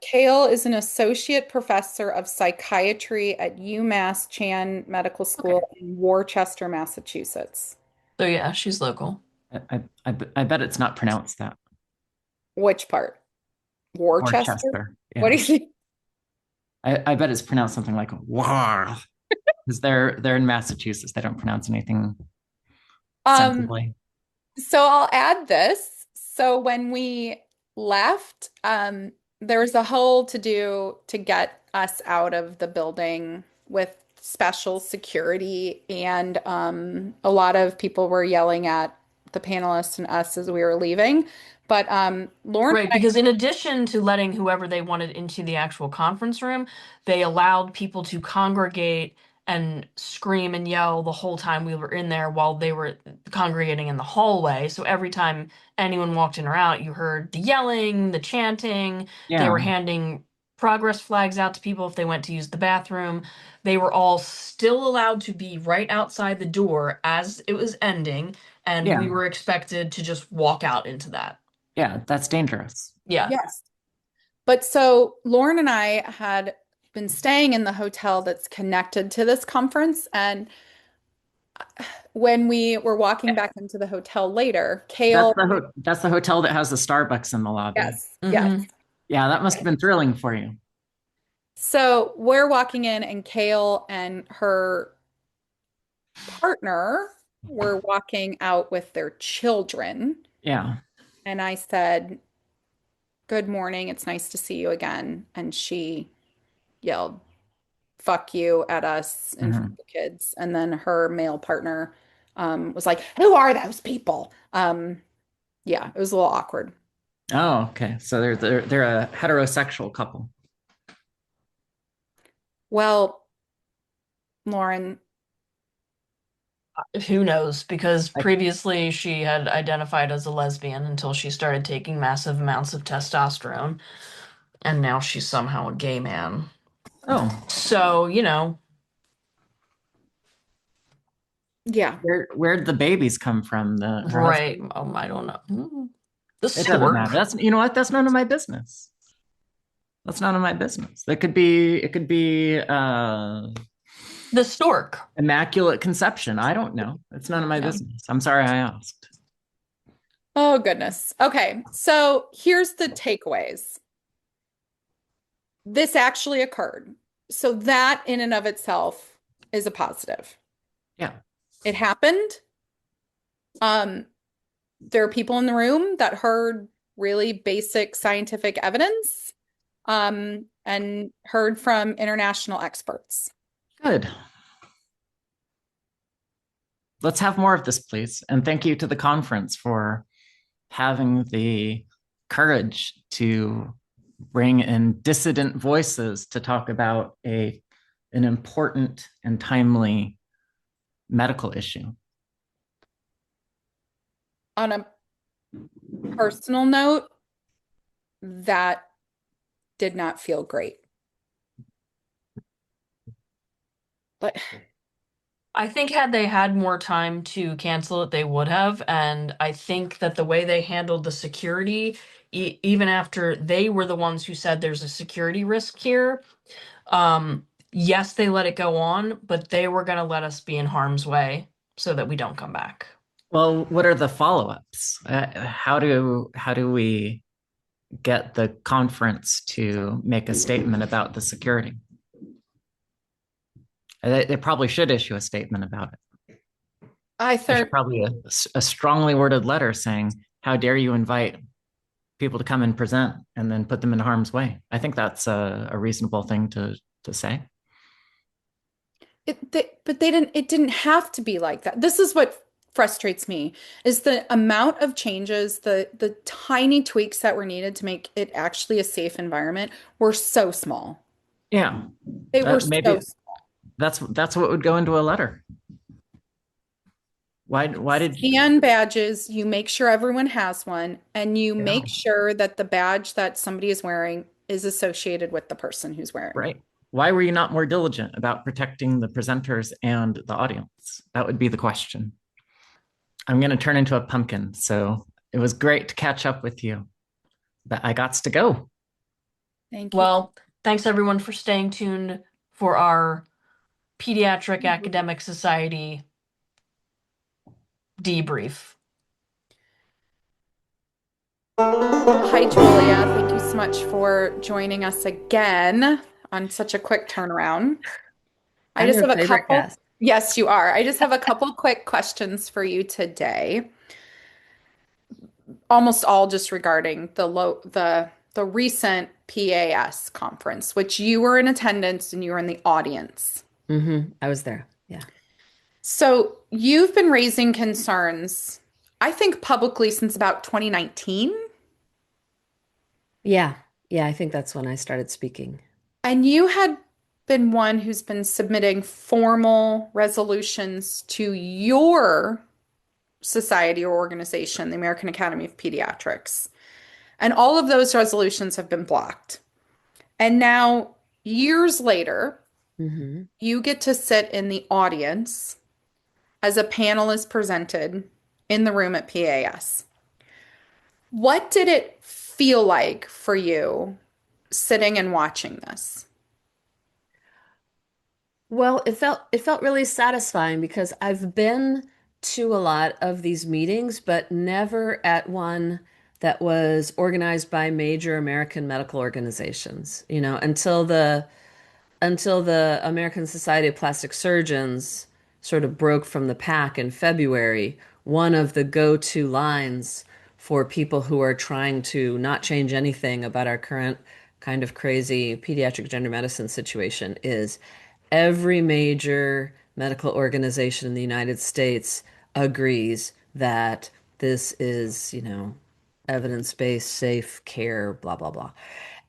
Kale is an associate professor of psychiatry at UMass Chan Medical Okay. School in Worcester, Massachusetts. So yeah, she's local. I bet it's not pronounced that. Which part? Worcester? Worcester. What do Yeah. you think? I bet it's pronounced something like war. Because they're in Massachusetts. They don't pronounce anything Um, sensibly. so I'll add this. So when we left, there was a whole to do to get us out of the building with special security, and a lot of people were yelling at the panelists and us as we were leaving. But Lauren Right, and because in addition to letting whoever they wanted into the actual conference room, they allowed people to congregate and scream and yell the whole time we were in there while they were congregating in the hallway. So every time anyone walked in or out, you heard the yelling, the chanting. They were Yeah. handing progress flags out to people if they went to use the bathroom. They were all still allowed to be right outside the door as it was ending, and we Yeah. were expected to just walk out into that. Yeah. That's dangerous. Yeah. yes. But so Lauren and I had been staying in the hotel that's connected to this conference. And when we were walking back into the hotel later, Kale, That's the hotel that has the Starbucks in the lobby. yes, yes. Hmm. Yeah, that must have been thrilling for you. So we're walking in, and Kale and her partner were walking out with their children. Yeah. And I said, "Good morning. It's nice to see you again." And she yelled, "Fuck you" at us in front Hmm. of the kids. And then her male partner was like, "Who are those people?" Yeah, it was a little awkward. Oh, okay. So they're a heterosexual couple. Well, Lauren, Who knows? Because I, previously she had identified as a lesbian until she started taking massive amounts of testosterone, and now she's somehow a gay man. oh, So, yeah. where'd the babies come from? The her right. husband? I don't know. The It doesn't matter. stork. That's you know what? That's none of my business. That's none of my business. It could be The stork. immaculate conception. I don't know. It's none of my Yeah. business. I'm sorry I asked. Oh, goodness. Okay. So here's the takeaways. This actually occurred. So that in and of itself is a positive. Yeah. It happened. Um, there are people in the room that heard really basic scientific evidence, and heard from international experts. Good. Let's have more of this, please. And thank you to the conference for having the courage to bring in dissident voices to talk about an important and timely medical issue. On a personal note, that did not feel great. But I think had they had more time to cancel it, they would have. And I think that the way they handled the security, even after they were the ones who said there's a security risk here, yes, they let it go on, but they were going to let us be in harm's way so that we don't come back. Well, what are the follow-ups? How do we get the conference to make a statement about the security? They probably should issue a statement about it. I There's thought, probably a strongly worded letter saying, "How dare you invite people to come and present and then put them in harm's way?" I think that's a reasonable thing to say. but they didn't, it didn't have to be like that. This is what frustrates me is the amount of changes, the tiny tweaks that were needed to make it actually a safe environment were so small. Yeah, They were so maybe that's what would go into a letter. Why did scan badges, you make sure everyone has one, and you yeah, make sure that the badge that somebody is wearing is associated with the person who's wearing it. right? Why were you not more diligent about protecting the presenters and the audience? That would be the question. I'm going to turn into a pumpkin, so it was great to catch up with you, but I got to go. Thank you. Well, thanks everyone for staying tuned for our Pediatric Academic Society debrief. Hi, Julia. Thank you so much for joining us again on such a quick turnaround. I I'm just your have a favorite couple, guest. yes, you are. I just have a couple quick questions for you today. Almost all just regarding the recent PAS conference, which you were in attendance and you were in the audience. I was there. Yeah. So you've been raising concerns, I think publicly since about 2019. Yeah. Yeah, I think that's when I started speaking. And you had been one who's been submitting formal resolutions to your society or organization, the American Academy of Pediatrics. And all of those resolutions have been blocked. And now, years later, hmm you get to sit in the audience as a panel is presented in the room at PAS. What did it feel like for you sitting and watching this? Well, it felt really satisfying because I've been to a lot of these meetings, but never at one that was organized by major American medical organizations, until the American Society of Plastic Surgeons sort of broke from the pack in February. One of the go-to lines for people who are trying to not change anything about our current kind of crazy pediatric gender medicine situation is every major medical organization in the United States agrees that this is, evidence-based, safe care, blah, blah, blah.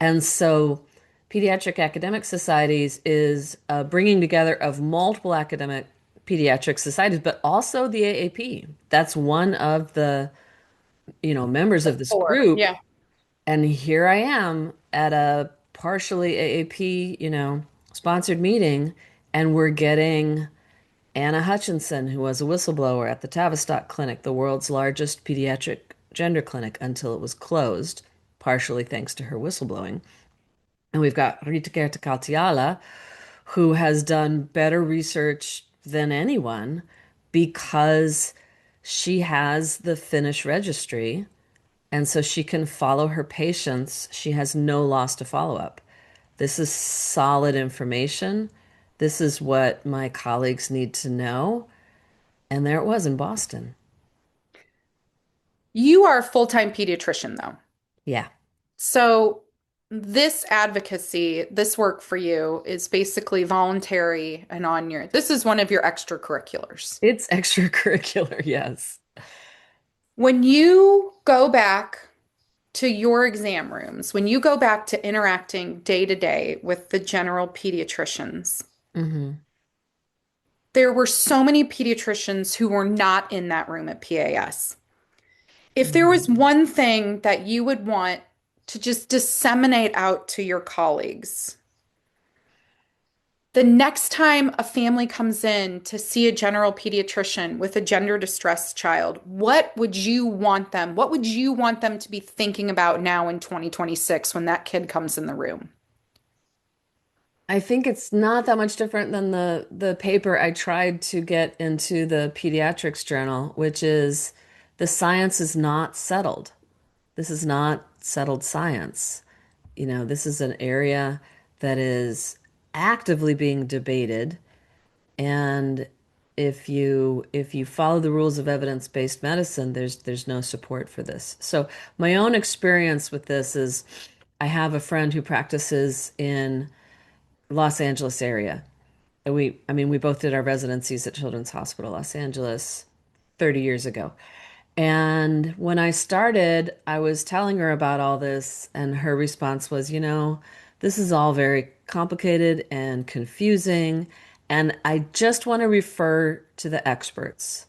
And so Pediatric Academic Societies is a bringing together of multiple academic pediatric societies, but also the AAP. That's one of the, members of this Four. group. Yeah. And here I am at a partially AAP, sponsored meeting, and we're getting Anna Hutchinson, who was a whistleblower at the Tavistock Clinic, the world's largest pediatric gender clinic until it was closed, partially thanks to her whistleblowing. And we've got Rita Kautiala, who has done better research than anyone because she has the Finnish registry. And so she can follow her patients. She has no loss to follow up. This is solid information. This is what my colleagues need to know. And there it was in Boston. You are a full-time pediatrician, though. Yeah, So this advocacy, this work for you is basically voluntary and this is one of your extracurriculars. it's extracurricular, yes. When you go back to your exam rooms, when you go back to interacting day to day with the general pediatricians, hmm there were so many pediatricians who were not in that room at PAS. If there was one thing that you would want to just disseminate out to your colleagues, the next time a family comes in to see a general pediatrician with a gender distressed child, what would you want them to be thinking about now in 2026 when that kid comes in the room? I think it's not that much different than the paper I tried to get into the pediatrics journal, which is the science is not settled. This is not settled science. This is an area that is actively being debated, and if you follow the rules of evidence-based medicine, there's no support for this. So my own experience with this is I have a friend who practices in Los Angeles area. And we both did our residencies at Children's Hospital Los Angeles 30 years ago. And when I started, I was telling her about all this, and her response was, this is all very complicated and confusing, and I just want to refer to the experts.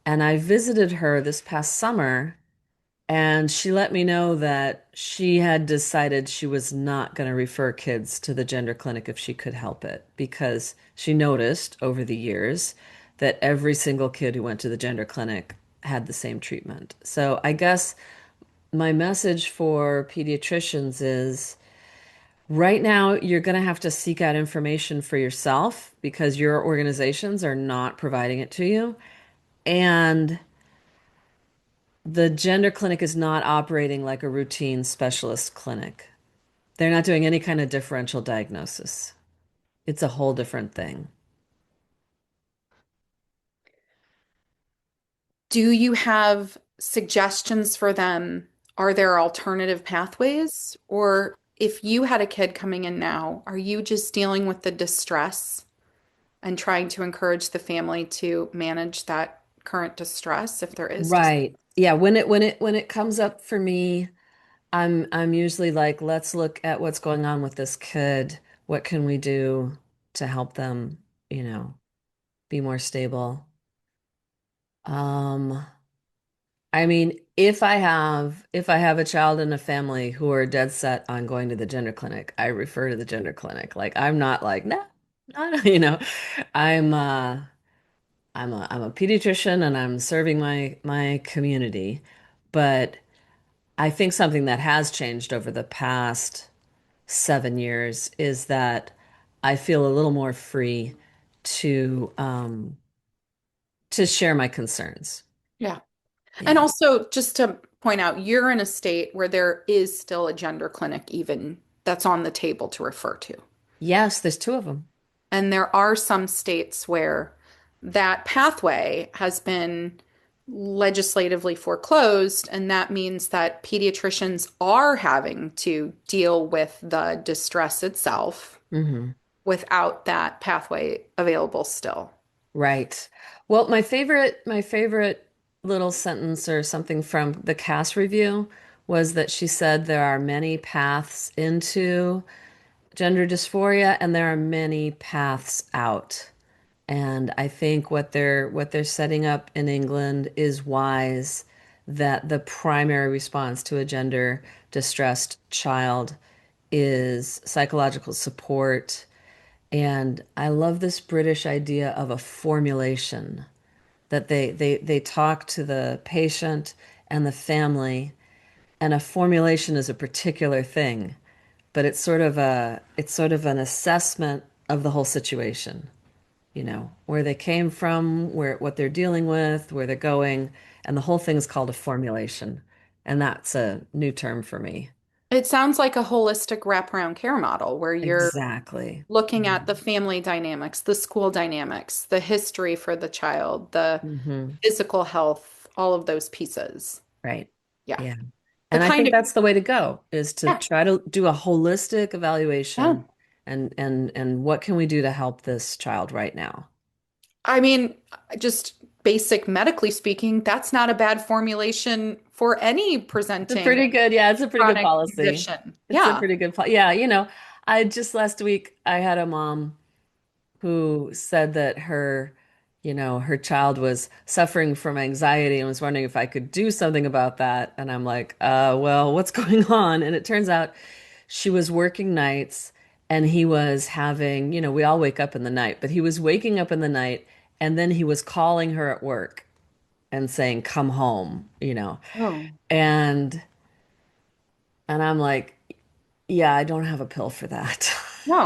And I visited her this past summer, and she let me know that she had decided she was not going to refer kids to the gender clinic if she could help it, because she noticed over the years that every single kid who went to the gender clinic had the same treatment. So I guess my message for pediatricians is right now you're going to have to seek out information for yourself because your organizations are not providing it to you. And the gender clinic is not operating like a routine specialist clinic. They're not doing any kind of differential diagnosis. It's a whole different thing. Do you have suggestions for them? Are there alternative pathways? Or if you had a kid coming in now, are you just dealing with the distress and trying to encourage the family to manage that current distress if there is just Right. Yeah, when it comes up for me, I'm usually like, let's look at what's going on with this kid. What can we do to help them, be more stable? Um, I mean, if I have a child in a family who are dead set on going to the gender clinic, I refer to the gender clinic. Like I'm not like, no, no, no, I'm I'm a pediatrician and I'm serving my community. But I think something that has changed over the past 7 years is that I feel a little more free to um to share my concerns. yeah. And Yeah. also, just to point out, you're in a state where there is still a gender clinic, even that's on the table to refer to. Yes, there's two of them. And there are some states where that pathway has been legislatively foreclosed, and that means that pediatricians are having to deal with the distress itself Hmm. without that pathway available still. Right. Well, my favorite little sentence or something from the cast review was that she said there are many paths into gender dysphoria and there are many paths out. And I think what they're setting up in England is wise, that the primary response to a gender distressed child is psychological support. And I love this British idea of a formulation, that they talk to the patient and the family, and a formulation is a particular thing, but it's sort of an assessment of the whole situation, where they came from, what they're dealing with, where they're going, and the whole thing is called a formulation. And that's a new term for me. It sounds like a holistic wraparound care model where you're Exactly. looking at the family dynamics, the school dynamics, the history for the child, the Hmm. physical health, all of those pieces. Right. Yeah. Yeah. The And I kind think of, that's the way to go, is to yeah, try to do a holistic yeah. evaluation and what can we do to help this child right now? I mean, just basic medically speaking, that's not a bad formulation for any It's a presenting pretty good, yeah, it's a pretty good chronic policy. condition. It's a Yeah. pretty good, yeah, I just last week I had a mom who said that her child was suffering from anxiety and was wondering if I could do something about that. And I'm like, well, what's going on? And it turns out she was working nights and he was having, we all wake up in the night, but he was waking up in the night and then he was calling her at work and saying, come home. Oh, And and I'm like, yeah, I don't have a pill for that.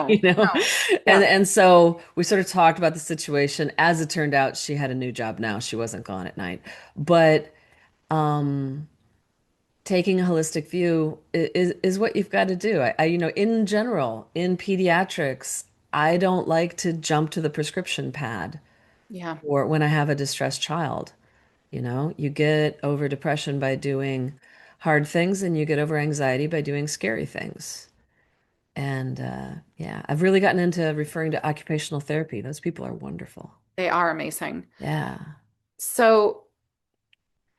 You no, know? no. And Yeah. and so we sort of talked about the situation. As it turned out, she had a new job now. She wasn't gone at night. But um taking a holistic view is what you've got to do. In general, in pediatrics, I don't like to jump to the prescription pad Yeah. or when I have a distressed child. You get over depression by doing hard things, and you get over anxiety by doing scary things. And yeah, I've really gotten into referring to occupational therapy. Those people are wonderful. They are amazing. Yeah. So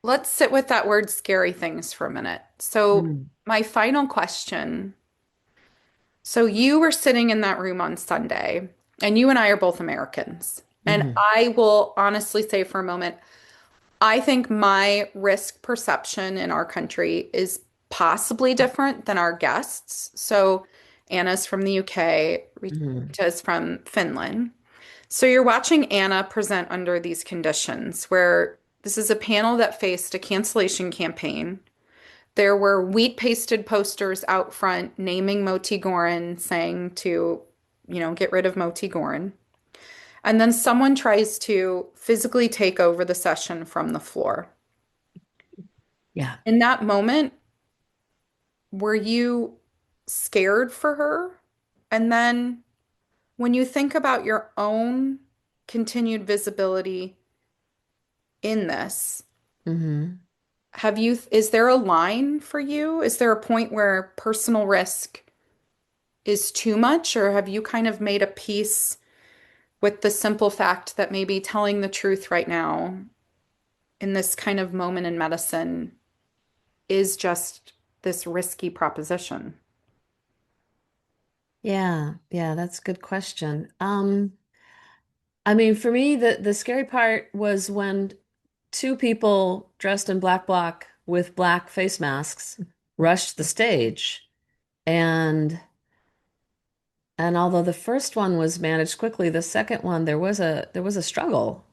let's sit with that word scary things for a minute. So, Mm. my final question. So, you were sitting in that room on Sunday, and you and I are both Americans. And Hmm. I will honestly say for a moment, I think my risk perception in our country is possibly different than our guests. So, Anna's from the UK, Hmm. Rita's from Finland. So you're watching Anna present under these conditions where this is a panel that faced a cancellation campaign. There were wheat pasted posters out front naming Moti Gorin, saying to, get rid of Moti Gorin. And then someone tries to physically take over the session from the floor. Yeah. In that moment, were you scared for her? And then when you think about your own continued visibility in this, Hmm. is there a line for you? Is there a point where personal risk is too much, or have you kind of made a peace with the simple fact that maybe telling the truth right now in this kind of moment in medicine is just this risky proposition? Yeah, yeah, that's a good question. I mean, for me, the scary part was when two people dressed in black bloc with black face masks rushed the stage. And although the first one was managed quickly, the second one there was a struggle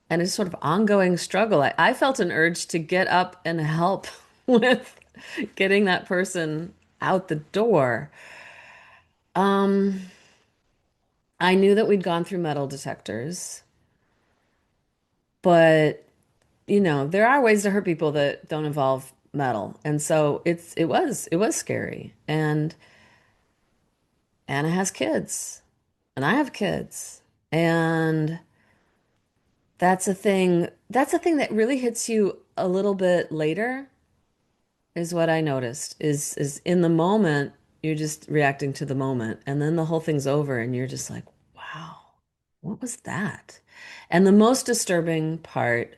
and it's sort of ongoing struggle. I felt an urge to get up and help with getting that person out the door. Um, I knew that we'd gone through metal detectors, but there are ways to hurt people that don't involve metal. And so it was scary. And Anna has kids, and I have kids. And that's a thing that really hits you a little bit later, is what I noticed. Is in the moment you're just reacting to the moment, and then the whole thing's over and you're just like, wow, what was that? And the most disturbing part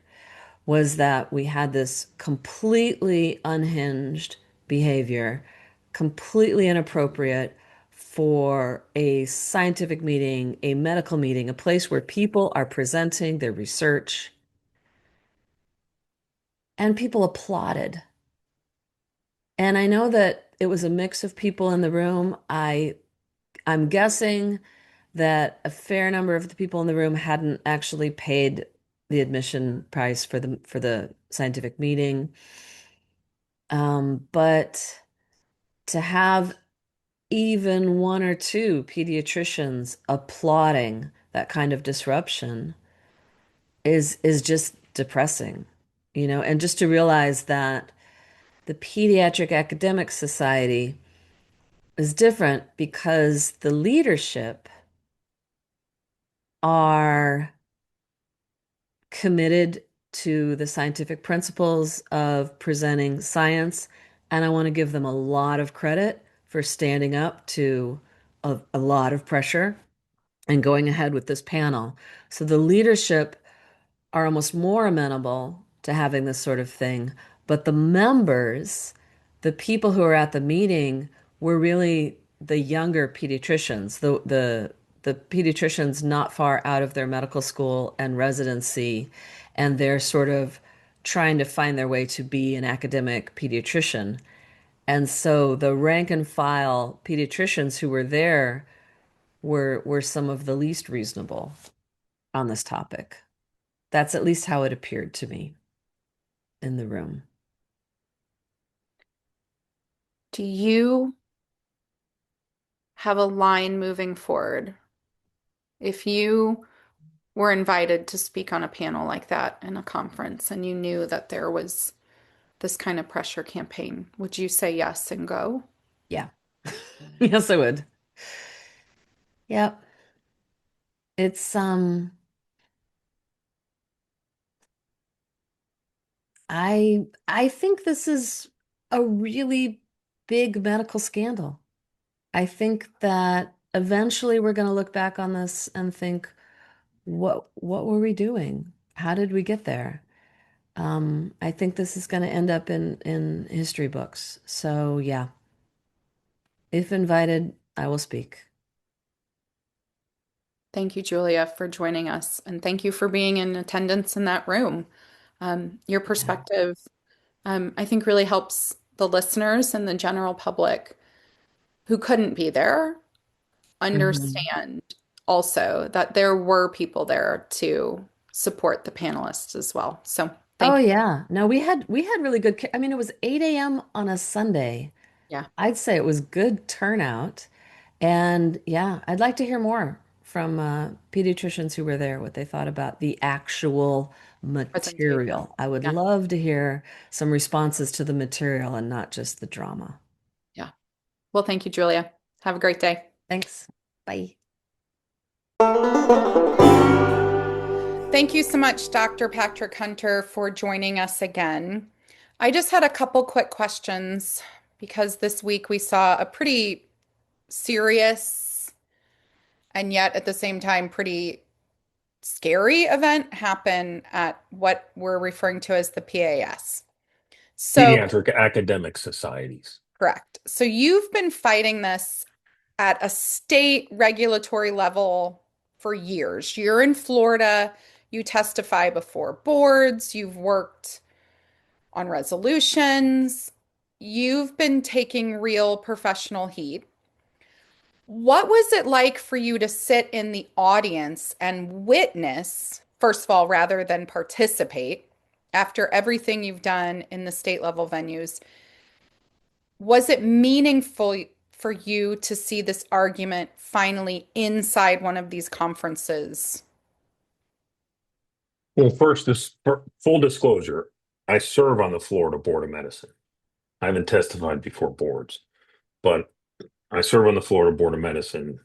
was that we had this completely unhinged behavior, completely inappropriate for a scientific meeting, a medical meeting, a place where people are presenting their research, and people applauded. And I know that it was a mix of people in the room. I'm guessing that a fair number of the people in the room hadn't actually paid the admission price for the scientific meeting. But to have even one or two pediatricians applauding that kind of disruption is just depressing, and just to realize that the Pediatric Academic Society is different because the leadership are committed to the scientific principles of presenting science, and I want to give them a lot of credit for standing up to a lot of pressure and going ahead with this panel. So the leadership are almost more amenable to having this sort of thing, but the members, the people who are at the meeting, were really the younger pediatricians, the pediatricians not far out of their medical school and residency, and they're sort of trying to find their way to be an academic pediatrician. And so the rank and file pediatricians who were there were some of the least reasonable on this topic. That's at least how it appeared to me in the room. Do you have a line moving forward? If you were invited to speak on a panel like that in a conference and you knew that there was this kind of pressure campaign, would you say yes and go? Yeah. Yes, I would. Yep. It's I think this is a really big medical scandal. I think that eventually we're going to look back on this and think, what were we doing? How did we get there? I think this is going to end up in history books. So yeah, if invited, I will speak. Thank you, Julia, for joining us, and thank you for being in attendance in that room. Your Yeah. perspective, I think, really helps the listeners and the general public who couldn't be there Mhm. understand also that there were people there to support the panelists as well. So Oh thank you. yeah. No, we had really good I mean, it was 8 a.m. on a Sunday. Yeah. I'd say it was good turnout. And yeah, I'd like to hear more from pediatricians who were there what they thought about the actual Presentation. material. I would Yeah. love to hear some responses to the material and not just the drama. Yeah. Well, thank you, Julia. Have a great day. Thanks. Bye. Thank you so much, Dr. Patrick Hunter, for joining us again. I just had a couple quick questions because this week we saw a pretty serious and yet at the same time pretty scary event happen at what we're referring to as the PAS. So, Pediatric academic societies. correct. So you've been fighting this at a state regulatory level for years. You're in Florida, you testify before boards, you've worked on resolutions, you've been taking real professional heat. What was it like for you to sit in the audience and witness, first of all, rather than participate, after everything you've done in the state level venues? Was it meaningful for you to see this argument finally inside one of these conferences? Well, first, this full disclosure, I serve on the Florida Board of Medicine. I haven't testified before boards, but I serve on the Florida Board of Medicine.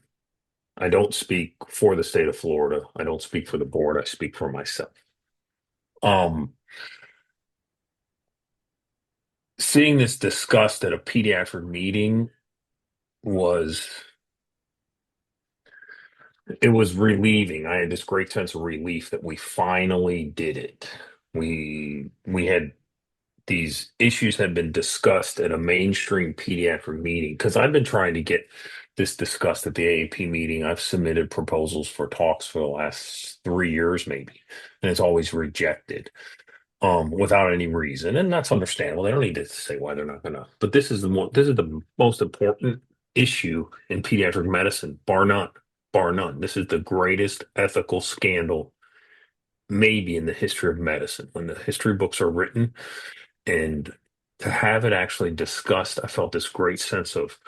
I don't speak for the state of Florida. I don't speak for the board. I speak for myself. Seeing this discussed at a pediatric meeting was relieving. I had this great sense of relief that we finally did it. We had these issues had been discussed at a mainstream pediatric meeting because I've been trying to get this discussed at the AAP meeting. I've submitted proposals for talks for the last 3 years, maybe, and it's always rejected without any reason, and that's understandable. They don't need to say why they're not gonna. But this is the most important issue in pediatric medicine, bar none, bar none. This is the greatest ethical scandal maybe in the history of medicine. When the history books are written, and to have it actually discussed, I felt this great sense of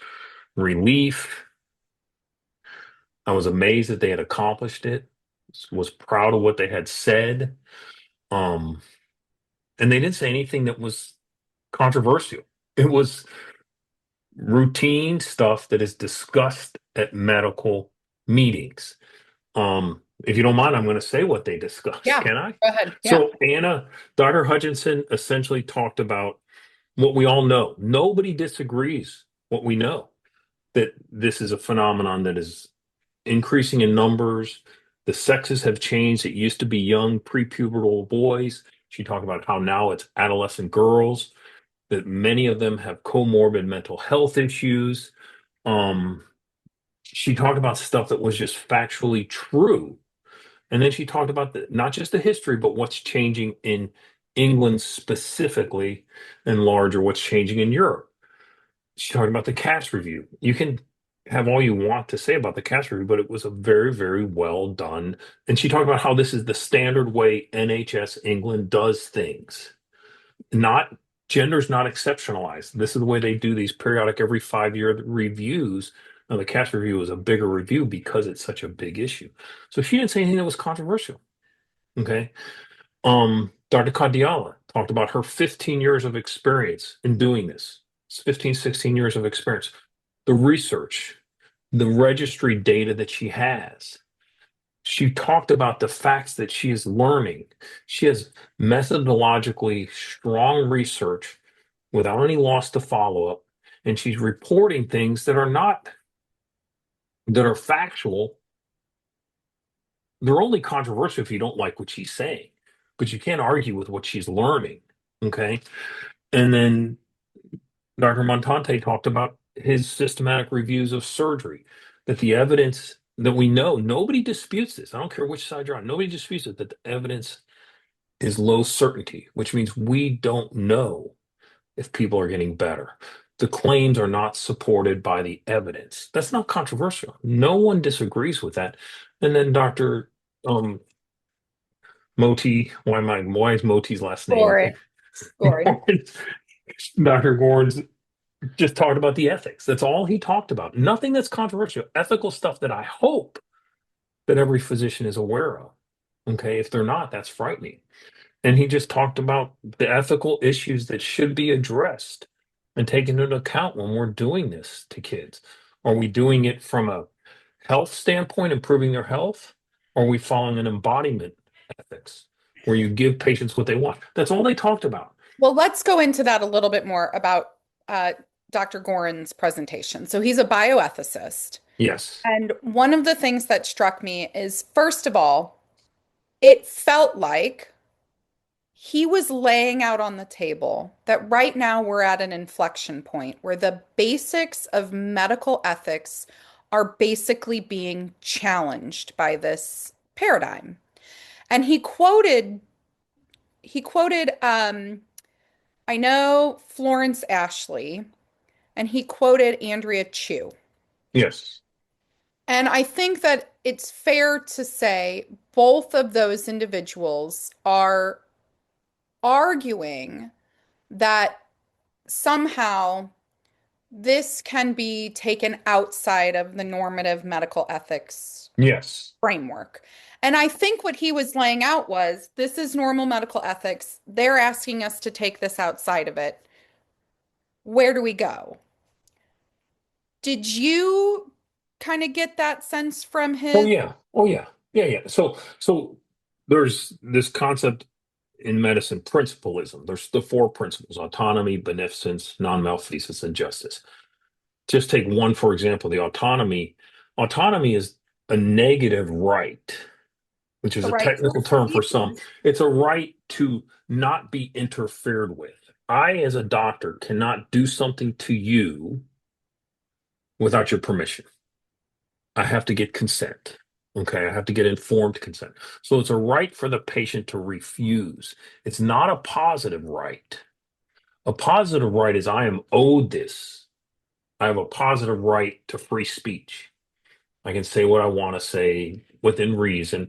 relief. I was amazed that they had accomplished it, was proud of what they had said. Um, and they didn't say anything that was controversial. It was routine stuff that is discussed at medical meetings. If you don't mind, I'm going to say what they discussed. Yeah, Can I? go ahead. Yeah. So Dr. Hutchinson essentially talked about what we all know. Nobody disagrees what we know, that this is a phenomenon that is increasing in numbers. The sexes have changed. It used to be young prepubertal boys. She talked about how now it's adolescent girls, that many of them have comorbid mental health issues. She talked about stuff that was just factually true. And then she talked about not just the history, but what's changing in England specifically, and larger, what's changing in Europe. She talked about the CAS review. You can have all you want to say about the CAS review, but it was a very, very well done. And she talked about how this is the standard way NHS England does things. Not gender's not exceptionalized. This is the way they do these periodic every 5 year reviews. Now, the CAS review is a bigger review because it's such a big issue. So she didn't say anything that was controversial. Okay. Dr. Kadiala talked about her 15 years of experience in doing this. It's 15, 16 years of experience. The research, the registry data that she has. She talked about the facts that she is learning. She has methodologically strong research without any loss to follow-up, and she's reporting things that are factual. They're only controversial if you don't like what she's saying, but you can't argue with what she's learning. Okay. And then Dr. Montante talked about his systematic reviews of surgery, that the evidence that we know, nobody disputes this. I don't care which side you're on, nobody disputes it, that the evidence is low certainty, which means we don't know if people are getting better. The claims are not supported by the evidence. That's not controversial. No one disagrees with that. And then Dr. Moti, why is Moti's last name? Gory. Dr. Gordon's just talked about the ethics. That's all he talked about. Nothing that's controversial. Ethical stuff that I hope that every physician is aware of. Okay, if they're not, that's frightening. And he just talked about the ethical issues that should be addressed and taken into account when we're doing this to kids. Are we doing it from a health standpoint, improving their health? Or are we following an embodiment ethics where you give patients what they want? That's all they talked about. Well, let's go into that a little bit more about uh, Dr. Gorin's presentation. So he's a bioethicist. Yes. And one of the things that struck me is, first of all, it felt like he was laying out on the table that right now we're at an inflection point where the basics of medical ethics are basically being challenged by this paradigm. And he quoted I know Florence Ashley, and he quoted Andrea Chu. Yes. And I think that it's fair to say both of those individuals are arguing that somehow this can be taken outside of the normative medical ethics Yes. framework. And I think what he was laying out was this is normal medical ethics. They're asking us to take this outside of it. Where do we go? Did you kind of get that sense from Oh his? yeah. Oh yeah. Yeah, yeah. So there's this concept in medicine, principalism. There's the four principles: autonomy, beneficence, non-malfeasance, and justice. Just take one, for example, the autonomy. Autonomy is a negative right, which is The a right to technical term for some. refuse. It's a right to not be interfered with. I, as a doctor, cannot do something to you without your permission. I have to get consent. Okay, I have to get informed consent. So it's a right for the patient to refuse. It's not a positive right. A positive right is I am owed this. I have a positive right to free speech. I can say what I want to say within reason.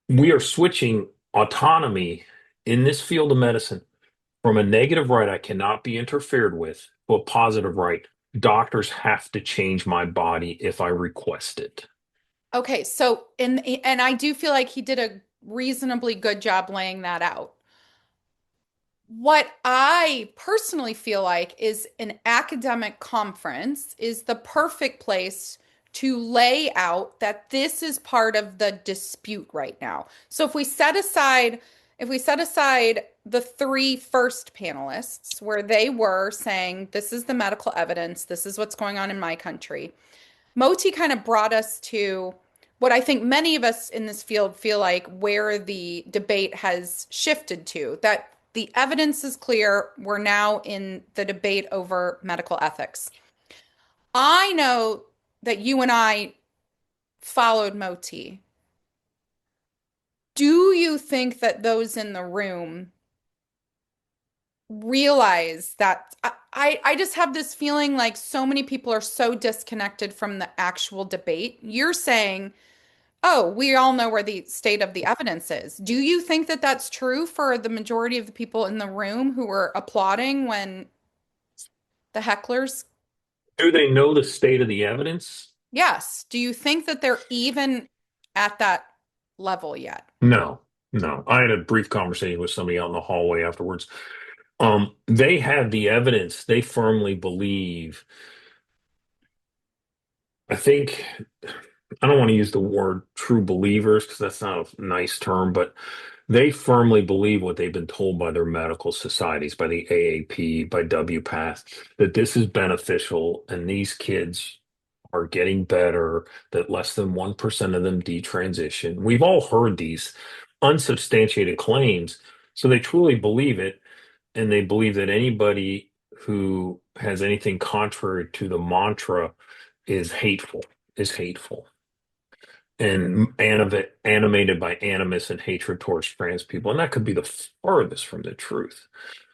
We are switching autonomy in this field of medicine from a negative right, I cannot be interfered with, to a positive right. Doctors have to change my body if I request it. Okay, so and I do feel like he did a reasonably good job laying that out. What I personally feel like is an academic conference is the perfect place to lay out that this is part of the dispute right now. So if we set aside the three first panelists where they were saying this is the medical evidence, this is what's going on in my country. Moti kind of brought us to what I think many of us in this field feel like where the debate has shifted to, that the evidence is clear. We're now in the debate over medical ethics. I know that you and I followed Moti. Do you think that those in the room realize that I just have this feeling like so many people are so disconnected from the actual debate? You're saying, oh, we all know where the state of the evidence is. Do you think that that's true for the majority of the people in the room who were applauding when the hecklers? Do they know the state of the evidence? Yes. Do you think that they're even at that level yet? No, no. I had a brief conversation with somebody out in the hallway afterwards. They have the evidence. They firmly believe. I think I don't want to use the word true believers because that's not a nice term, but they firmly believe what they've been told by their medical societies, by the AAP, by WPATH, that this is beneficial and these kids are getting better, that less than 1% of them detransition. We've all heard these unsubstantiated claims, so they truly believe it, and they believe that anybody who has anything contrary to the mantra is hateful and animated by animus and hatred towards trans people. And that could be the furthest from the truth.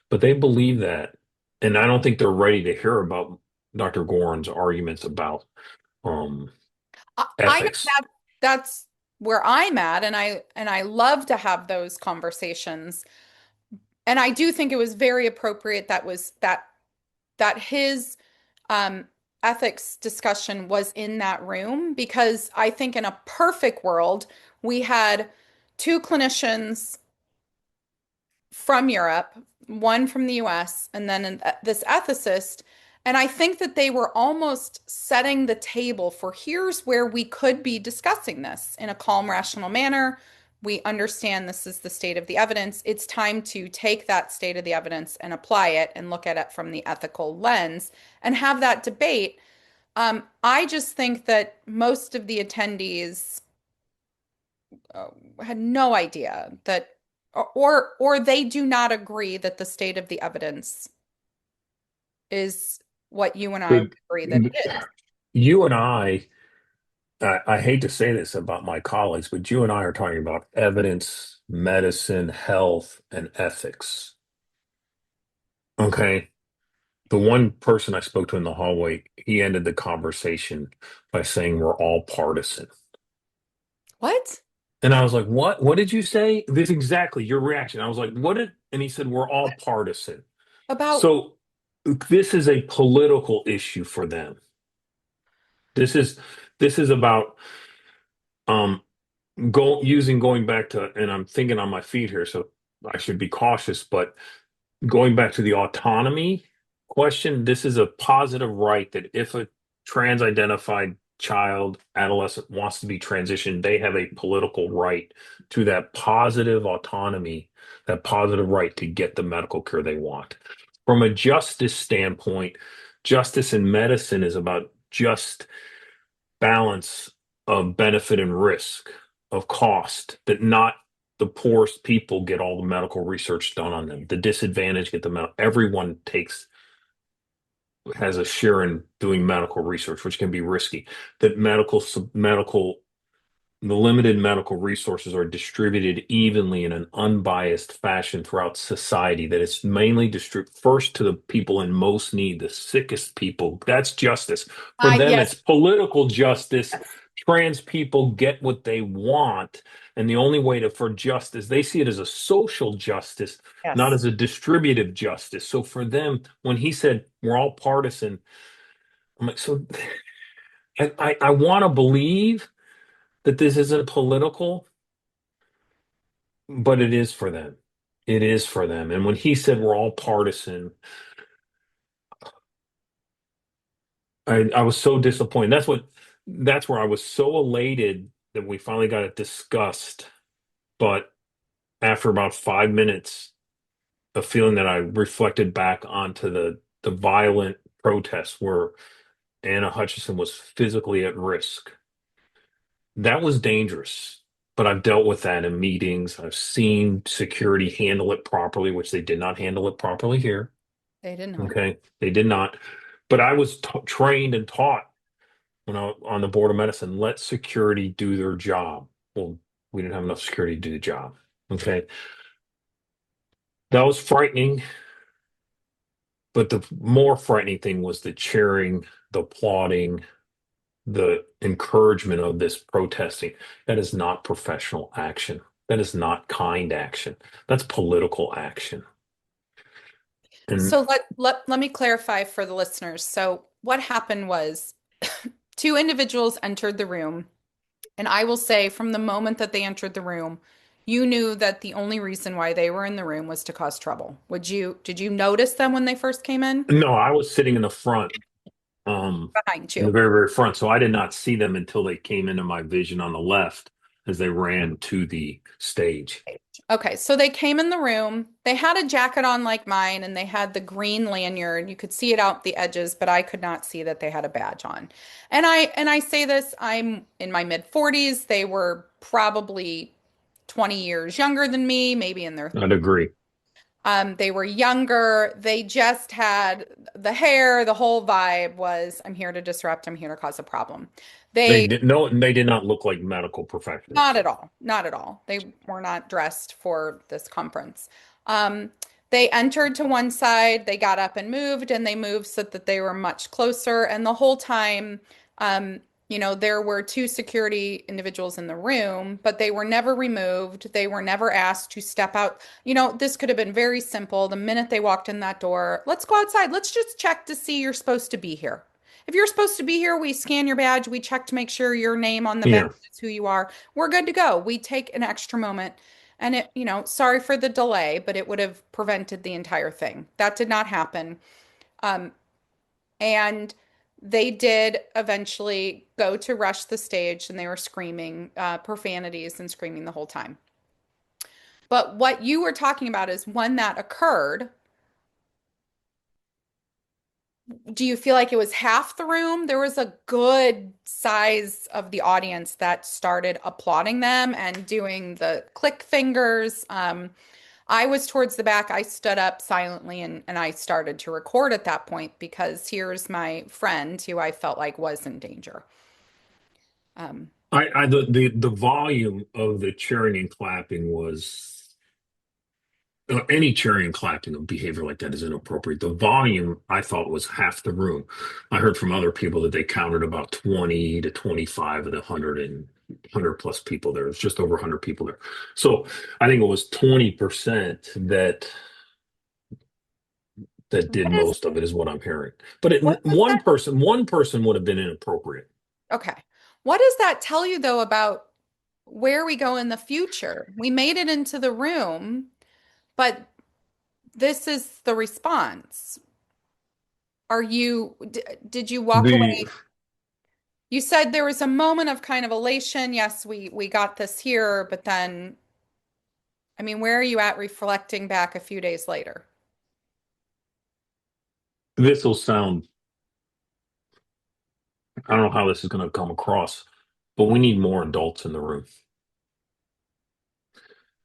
But they believe that. And I don't think they're ready to hear about Dr. Gorin's arguments about um, I know ethics. that's where I'm at, and I love to have those conversations. And I do think it was very appropriate that was that his um ethics discussion was in that room, because I think in a perfect world, we had two clinicians from Europe, one from the US, and then this ethicist. And I think that they were almost setting the table for, here's where we could be discussing this in a calm, rational manner. We understand this is the state of the evidence. It's time to take that state of the evidence and apply it and look at it from the ethical lens and have that debate. I just think that most of the attendees uh, had no idea that, or they do not agree that the state of the evidence is what you and I But agree that it is. you and I hate to say this about my colleagues, but you and I are talking about evidence, medicine, health, and ethics. Okay. The one person I spoke to in the hallway, he ended the conversation by saying we're all partisan. What? And I was like, what? What did you say? This exactly your reaction. I was like, what did, and he said, we're all partisan. About So this is a political issue for them. This is about um going back to, and I'm thinking on my feet here, so I should be cautious, but going back to the autonomy question, this is a positive right that if a trans identified child, adolescent wants to be transitioned, they have a political right to that positive autonomy, that positive right to get the medical care they want. From a justice standpoint, justice in medicine is about just balance of benefit and risk, of cost, that not the poorest people get all the medical research done on them. The disadvantaged get the medical. Everyone has a share in doing medical research, which can be risky. That the limited medical resources are distributed evenly in an unbiased fashion throughout society, that it's mainly distributed first to the people in most need, the sickest people. That's justice. For them, it's yes, political justice. Trans people get what they want. And the only way for justice, they see it as a social justice, not yes. as a distributive justice. So for them, when he said we're all partisan, I'm like, so I want to believe that this isn't political, but it is for them. It is for them. And when he said we're all partisan, I was so disappointed. That's where I was so elated that we finally got it discussed. But after about 5 minutes, a feeling that I reflected back onto the violent protests where Anna Hutchinson was physically at risk. That was dangerous. But I've dealt with that in meetings. I've seen security handle it properly, which they did not handle it properly here. They did not. Okay, they did not. But I was trained and taught when I on the board of medicine, let security do their job. Well, we didn't have enough security to do the job. Okay, that was frightening. But the more frightening thing was the cheering, the applauding, the encouragement of this protesting. That is not professional action. That is not kind action. That's political action. And So let me clarify for the listeners. So what happened was two individuals entered the room, and I will say from the moment that they entered the room, you knew that the only reason why they were in the room was to cause trouble. Did you notice them when they first came in? no, I was sitting in the front, Behind in the you. very, very front. So I did not see them until they came into my vision on the left as they ran to the stage. Okay, so they came in the room. They had a jacket on like mine, and they had the green lanyard. You could see it out the edges, but I could not see that they had a badge on. And I say this, I'm in my mid 40s. They were probably 20 years younger than me, maybe in their I'd agree. they were younger. They just had the hair, the whole vibe was, I'm here to disrupt, I'm here to cause a problem. They They did no, they did not look like medical Not professionals. at all. Not at all. They were not dressed for this conference. Um, they entered to one side, they got up and moved, and they moved so that they were much closer. And the whole time, um, there were two security individuals in the room, but they were never removed. They were never asked to step out. This could have been very simple. The minute they walked in that door, let's go outside. Let's just check to see you're supposed to be here. if you're supposed to be here, we scan your badge, we check to make sure your name on the badge Yeah. is who you are. We're good to go. We take an extra moment. And it, sorry for the delay, but it would have prevented the entire thing. That did not happen. Um, and they did eventually go to rush the stage and they were screaming profanities and screaming the whole time. But what you were talking about is when that occurred, do you feel like it was half the room? There was a good size of the audience that started applauding them and doing the click fingers. I was towards the back. I stood up silently and I started to record at that point because here's my friend who I felt like was in danger. The volume of the cheering and clapping was any cheering and clapping of behavior like that is inappropriate. The volume I thought was half the room. I heard from other people that they counted about 20 to 25 of the 100 plus people there. It's just over 100 people there. So I think it was 20% that did What is, most of it is what I'm hearing. But what does one that, person would have been inappropriate. okay. What does that tell you though about where we go in the future? We made it into the room, but this is the response. Did you walk The away? You said there was a moment of kind of elation. Yes, we got this here, but then, I mean, where are you at reflecting back a few days later? this will sound, I don't know how this is going to come across, but we need more adults in the room.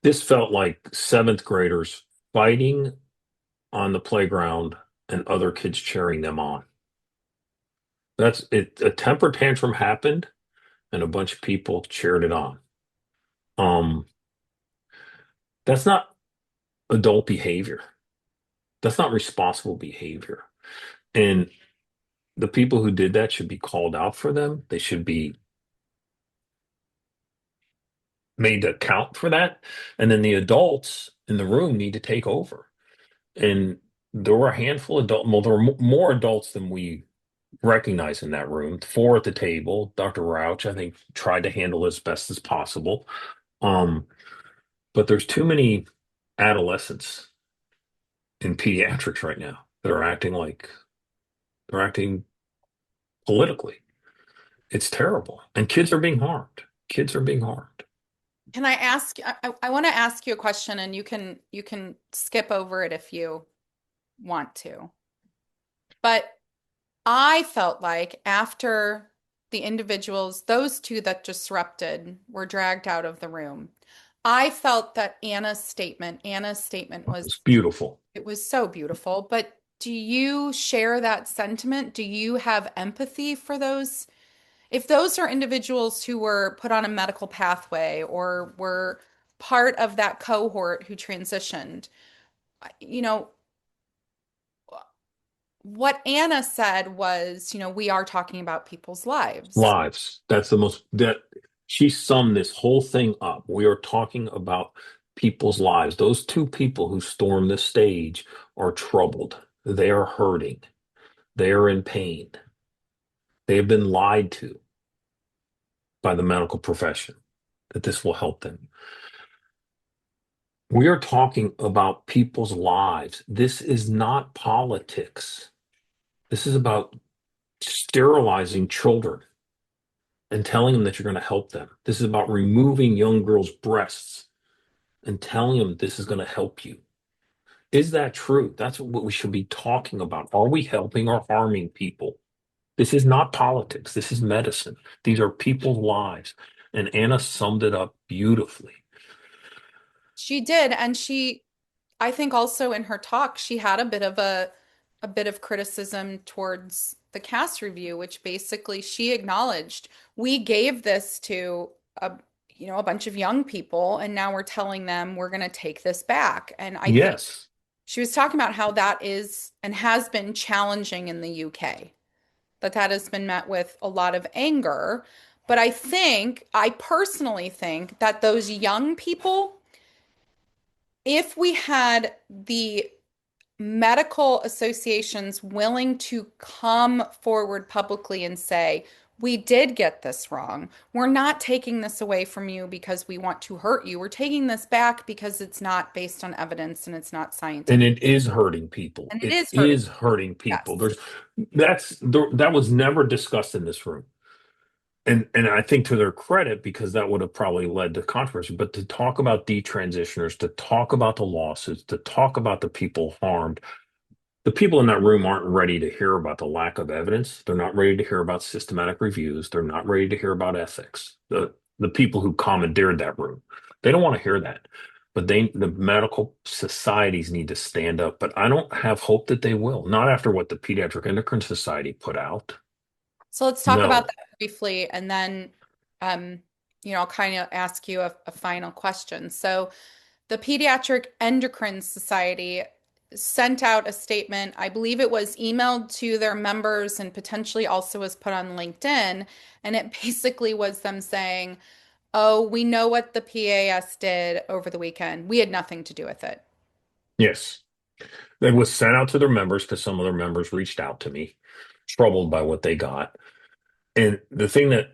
This felt like seventh graders fighting on the playground and other kids cheering them on. That's it. A temper tantrum happened and a bunch of people cheered it on. Um, that's not adult behavior. That's not responsible behavior. And the people who did that should be called out for them. They should be made to account for that. And then the adults in the room need to take over. And there were a handful of adults, well, there were more adults than we recognize in that room. Four at the table. Dr. Rauch, I think, tried to handle it as best as possible. Um, but there's too many adolescents in pediatrics right now that are acting like they're acting politically. It's terrible. And kids are being harmed. Kids are being harmed. Can I ask, I want to ask you a question and you can skip over it if you want to. But I felt like after the individuals, those two that disrupted were dragged out of the room, I felt that Anna's statement It's was, beautiful. it was so beautiful. But do you share that sentiment? Do you have empathy for those? If those are individuals who were put on a medical pathway or were part of that cohort who transitioned, you know, what Anna said was, we are talking about people's lives. Lives. That's the most that she summed this whole thing up. We are talking about people's lives. Those two people who stormed the stage are troubled. They are hurting. They are in pain. They have been lied to by the medical profession that this will help them. We are talking about people's lives. This is not politics. This is about sterilizing children and telling them that you're going to help them. This is about removing young girls' breasts and telling them this is going to help you. Is that true? That's what we should be talking about. Are we helping or harming people? This is not politics. This is medicine. These are people's lives. And Anna summed it up beautifully. She did, and I think also in her talk, she had a bit of criticism towards the cast review, which basically she acknowledged we gave this to a bunch of young people, and now we're telling them we're going to take this back. And I think Yes. she was talking about how that is and has been challenging in the UK, that has been met with a lot of anger. But I personally think that those young people, if we had the medical associations willing to come forward publicly and say, we did get this wrong. We're not taking this away from you because we want to hurt you. We're taking this back because it's not based on evidence and it's not And scientific. it is hurting people. And it It is hurting. is hurting people. Yes. That was never discussed in this room. And I think to their credit, because that would have probably led to controversy, but to talk about detransitioners, to talk about the lawsuits, to talk about the people harmed, the people in that room aren't ready to hear about the lack of evidence. They're not ready to hear about systematic reviews. They're not ready to hear about ethics. The people who commandeered that room, they don't want to hear that. But the medical societies need to stand up. But I don't have hope that they will. Not after what the Pediatric Endocrine Society put out. So let's talk about No. that briefly, and then, um, I'll kind of ask you a final question. So the Pediatric Endocrine Society sent out a statement. I believe it was emailed to their members and potentially also was put on LinkedIn. And it basically was them saying, oh, we know what the PAS did over the weekend. We had nothing to do with it. Yes. It was sent out to their members because some of their members reached out to me, troubled by what they got. And the thing that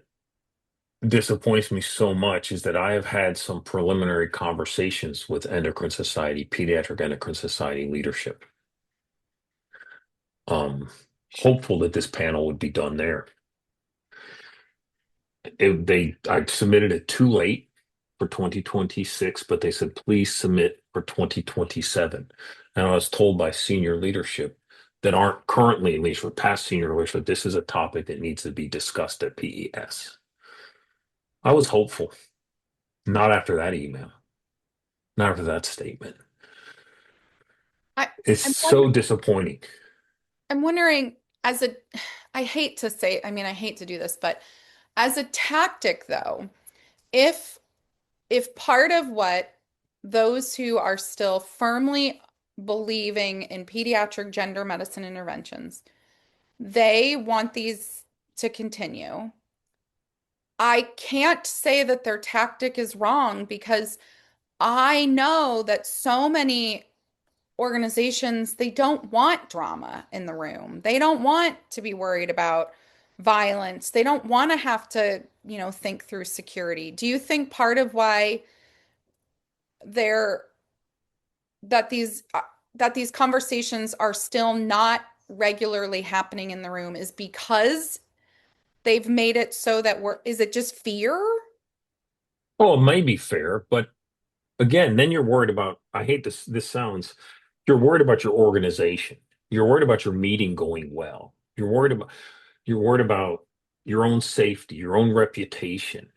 disappoints me so much is that I have had some preliminary conversations with Endocrine Society, Pediatric Endocrine Society leadership. Um, Hopeful that this panel would be done there. I submitted it too late for 2026, but they said please submit for 2027. And I was told by senior leadership that aren't currently, at least for past senior leadership, this is a topic that needs to be discussed at PES. I was hopeful. Not after that email. Not after that statement. I, It's I'm so disappointing. I'm wondering, I hate to say, I hate to do this, but as a tactic though, if part of what those who are still firmly believing in pediatric gender medicine interventions, they want these to continue. I can't say that their tactic is wrong because I know that so many organizations, they don't want drama in the room. They don't want to be worried about violence. They don't want to have to, think through security. Do you think part of why they're that these conversations are still not regularly happening in the room is because they've made it so that is it just fear? Well, it may be fair, but again, then you're worried about, I hate this sounds, you're worried about your organization. You're worried about your meeting going well. You're worried about your own safety, your own reputation.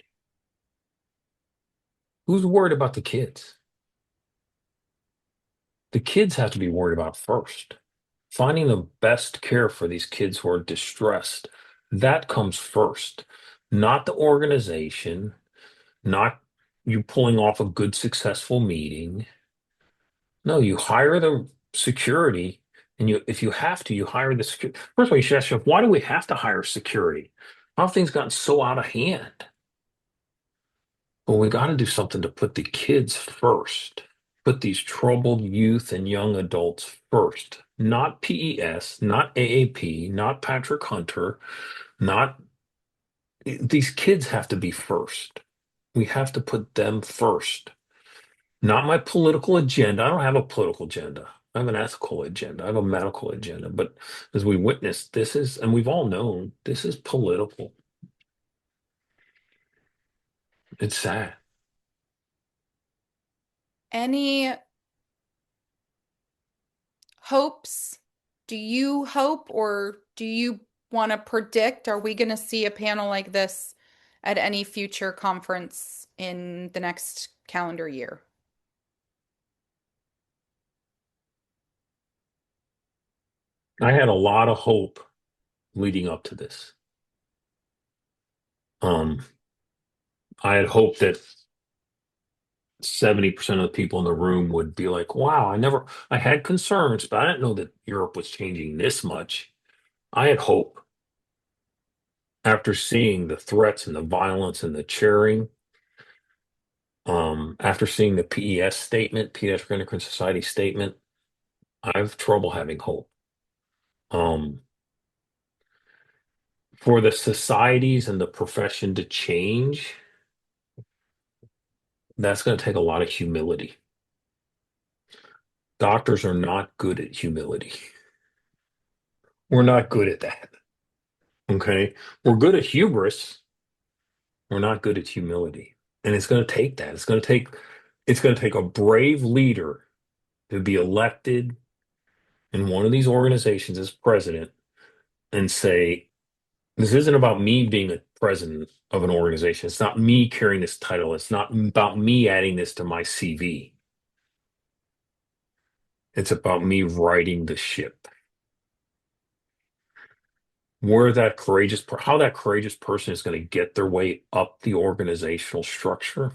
Who's worried about the kids? The kids have to be worried about first. Finding the best care for these kids who are distressed. That comes first, not the organization, not you pulling off a good, successful meeting. No, you hire the security, and if you have to, you hire the security. First of all, you should ask yourself, why do we have to hire security? How have things gotten so out of hand? Well, we got to do something to put the kids first. Put these troubled youth and young adults first. Not PES, not AAP, not Patrick Hunter, not these kids have to be first. We have to put them first. Not my political agenda. I don't have a political agenda. I have an ethical agenda. I have a medical agenda. But as we witnessed, this is, and we've all known, this is political. It's sad. Any hopes? Do you hope or do you want to predict? Are we going to see a panel like this at any future conference in the next calendar year? I had a lot of hope leading up to this. Um, I had hoped that 70% of the people in the room would be like, wow, I had concerns, but I didn't know that Europe was changing this much. I had hope after seeing the threats and the violence and the cheering, after seeing the PES statement, Pediatric Endocrine Society statement, I have trouble having hope. Um, for the societies and the profession to change, that's going to take a lot of humility. Doctors are not good at humility. We're not good at that. Okay. We're good at hubris. We're not good at humility. And it's going to take that. It's going to take a brave leader to be elected in one of these organizations as president and say, this isn't about me being a president of an organization. It's not me carrying this title. It's not about me adding this to my CV. It's about me righting the ship. How that courageous person is going to get their way up the organizational structure,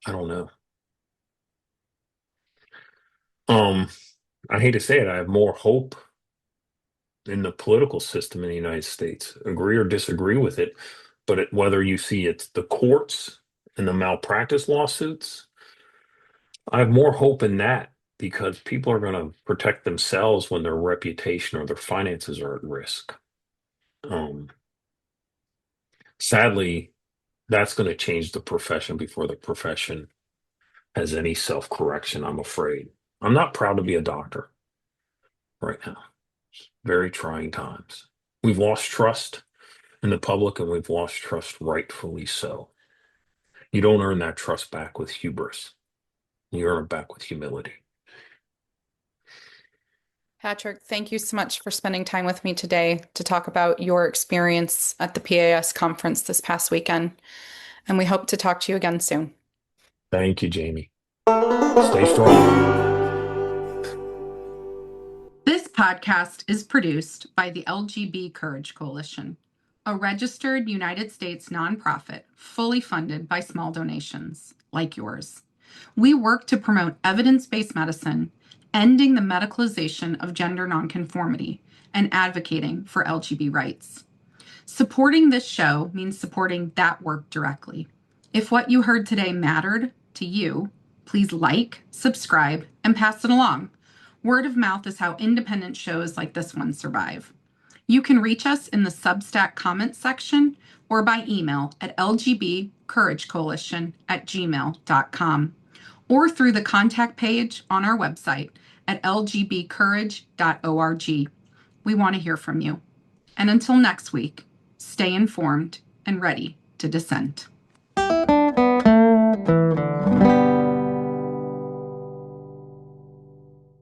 I don't know. Um, I hate to say it, I have more hope in the political system in the United States. Agree or disagree with it, but whether you see it's the courts and the malpractice lawsuits, I have more hope in that because people are going to protect themselves when their reputation or their finances are at risk. Um, Sadly, that's going to change the profession before the profession has any self-correction, I'm afraid. I'm not proud to be a doctor right now. Very trying times. We've lost trust in the public and we've lost trust rightfully so. You don't earn that trust back with hubris. You earn it back with humility. Patrick, thank you so much for spending time with me today to talk about your experience at the PAS conference this past weekend. And we hope to talk to you again soon. Thank you, Jamie. Stay strong. This podcast is produced by the LGB Courage Coalition, a registered United States nonprofit fully funded by small donations like yours. We work to promote evidence-based medicine, ending the medicalization of gender nonconformity, and advocating for LGB rights. Supporting this show means supporting that work directly. If what you heard today mattered to you, please like, subscribe, and pass it along. Word of mouth is how independent shows like this one survive. You can reach us in the Substack comments section or by email at lgbcouragecoalition@gmail.com or through the contact page on our website at lgbcourage.org. We want to hear from you. And until next week, stay informed and ready to dissent.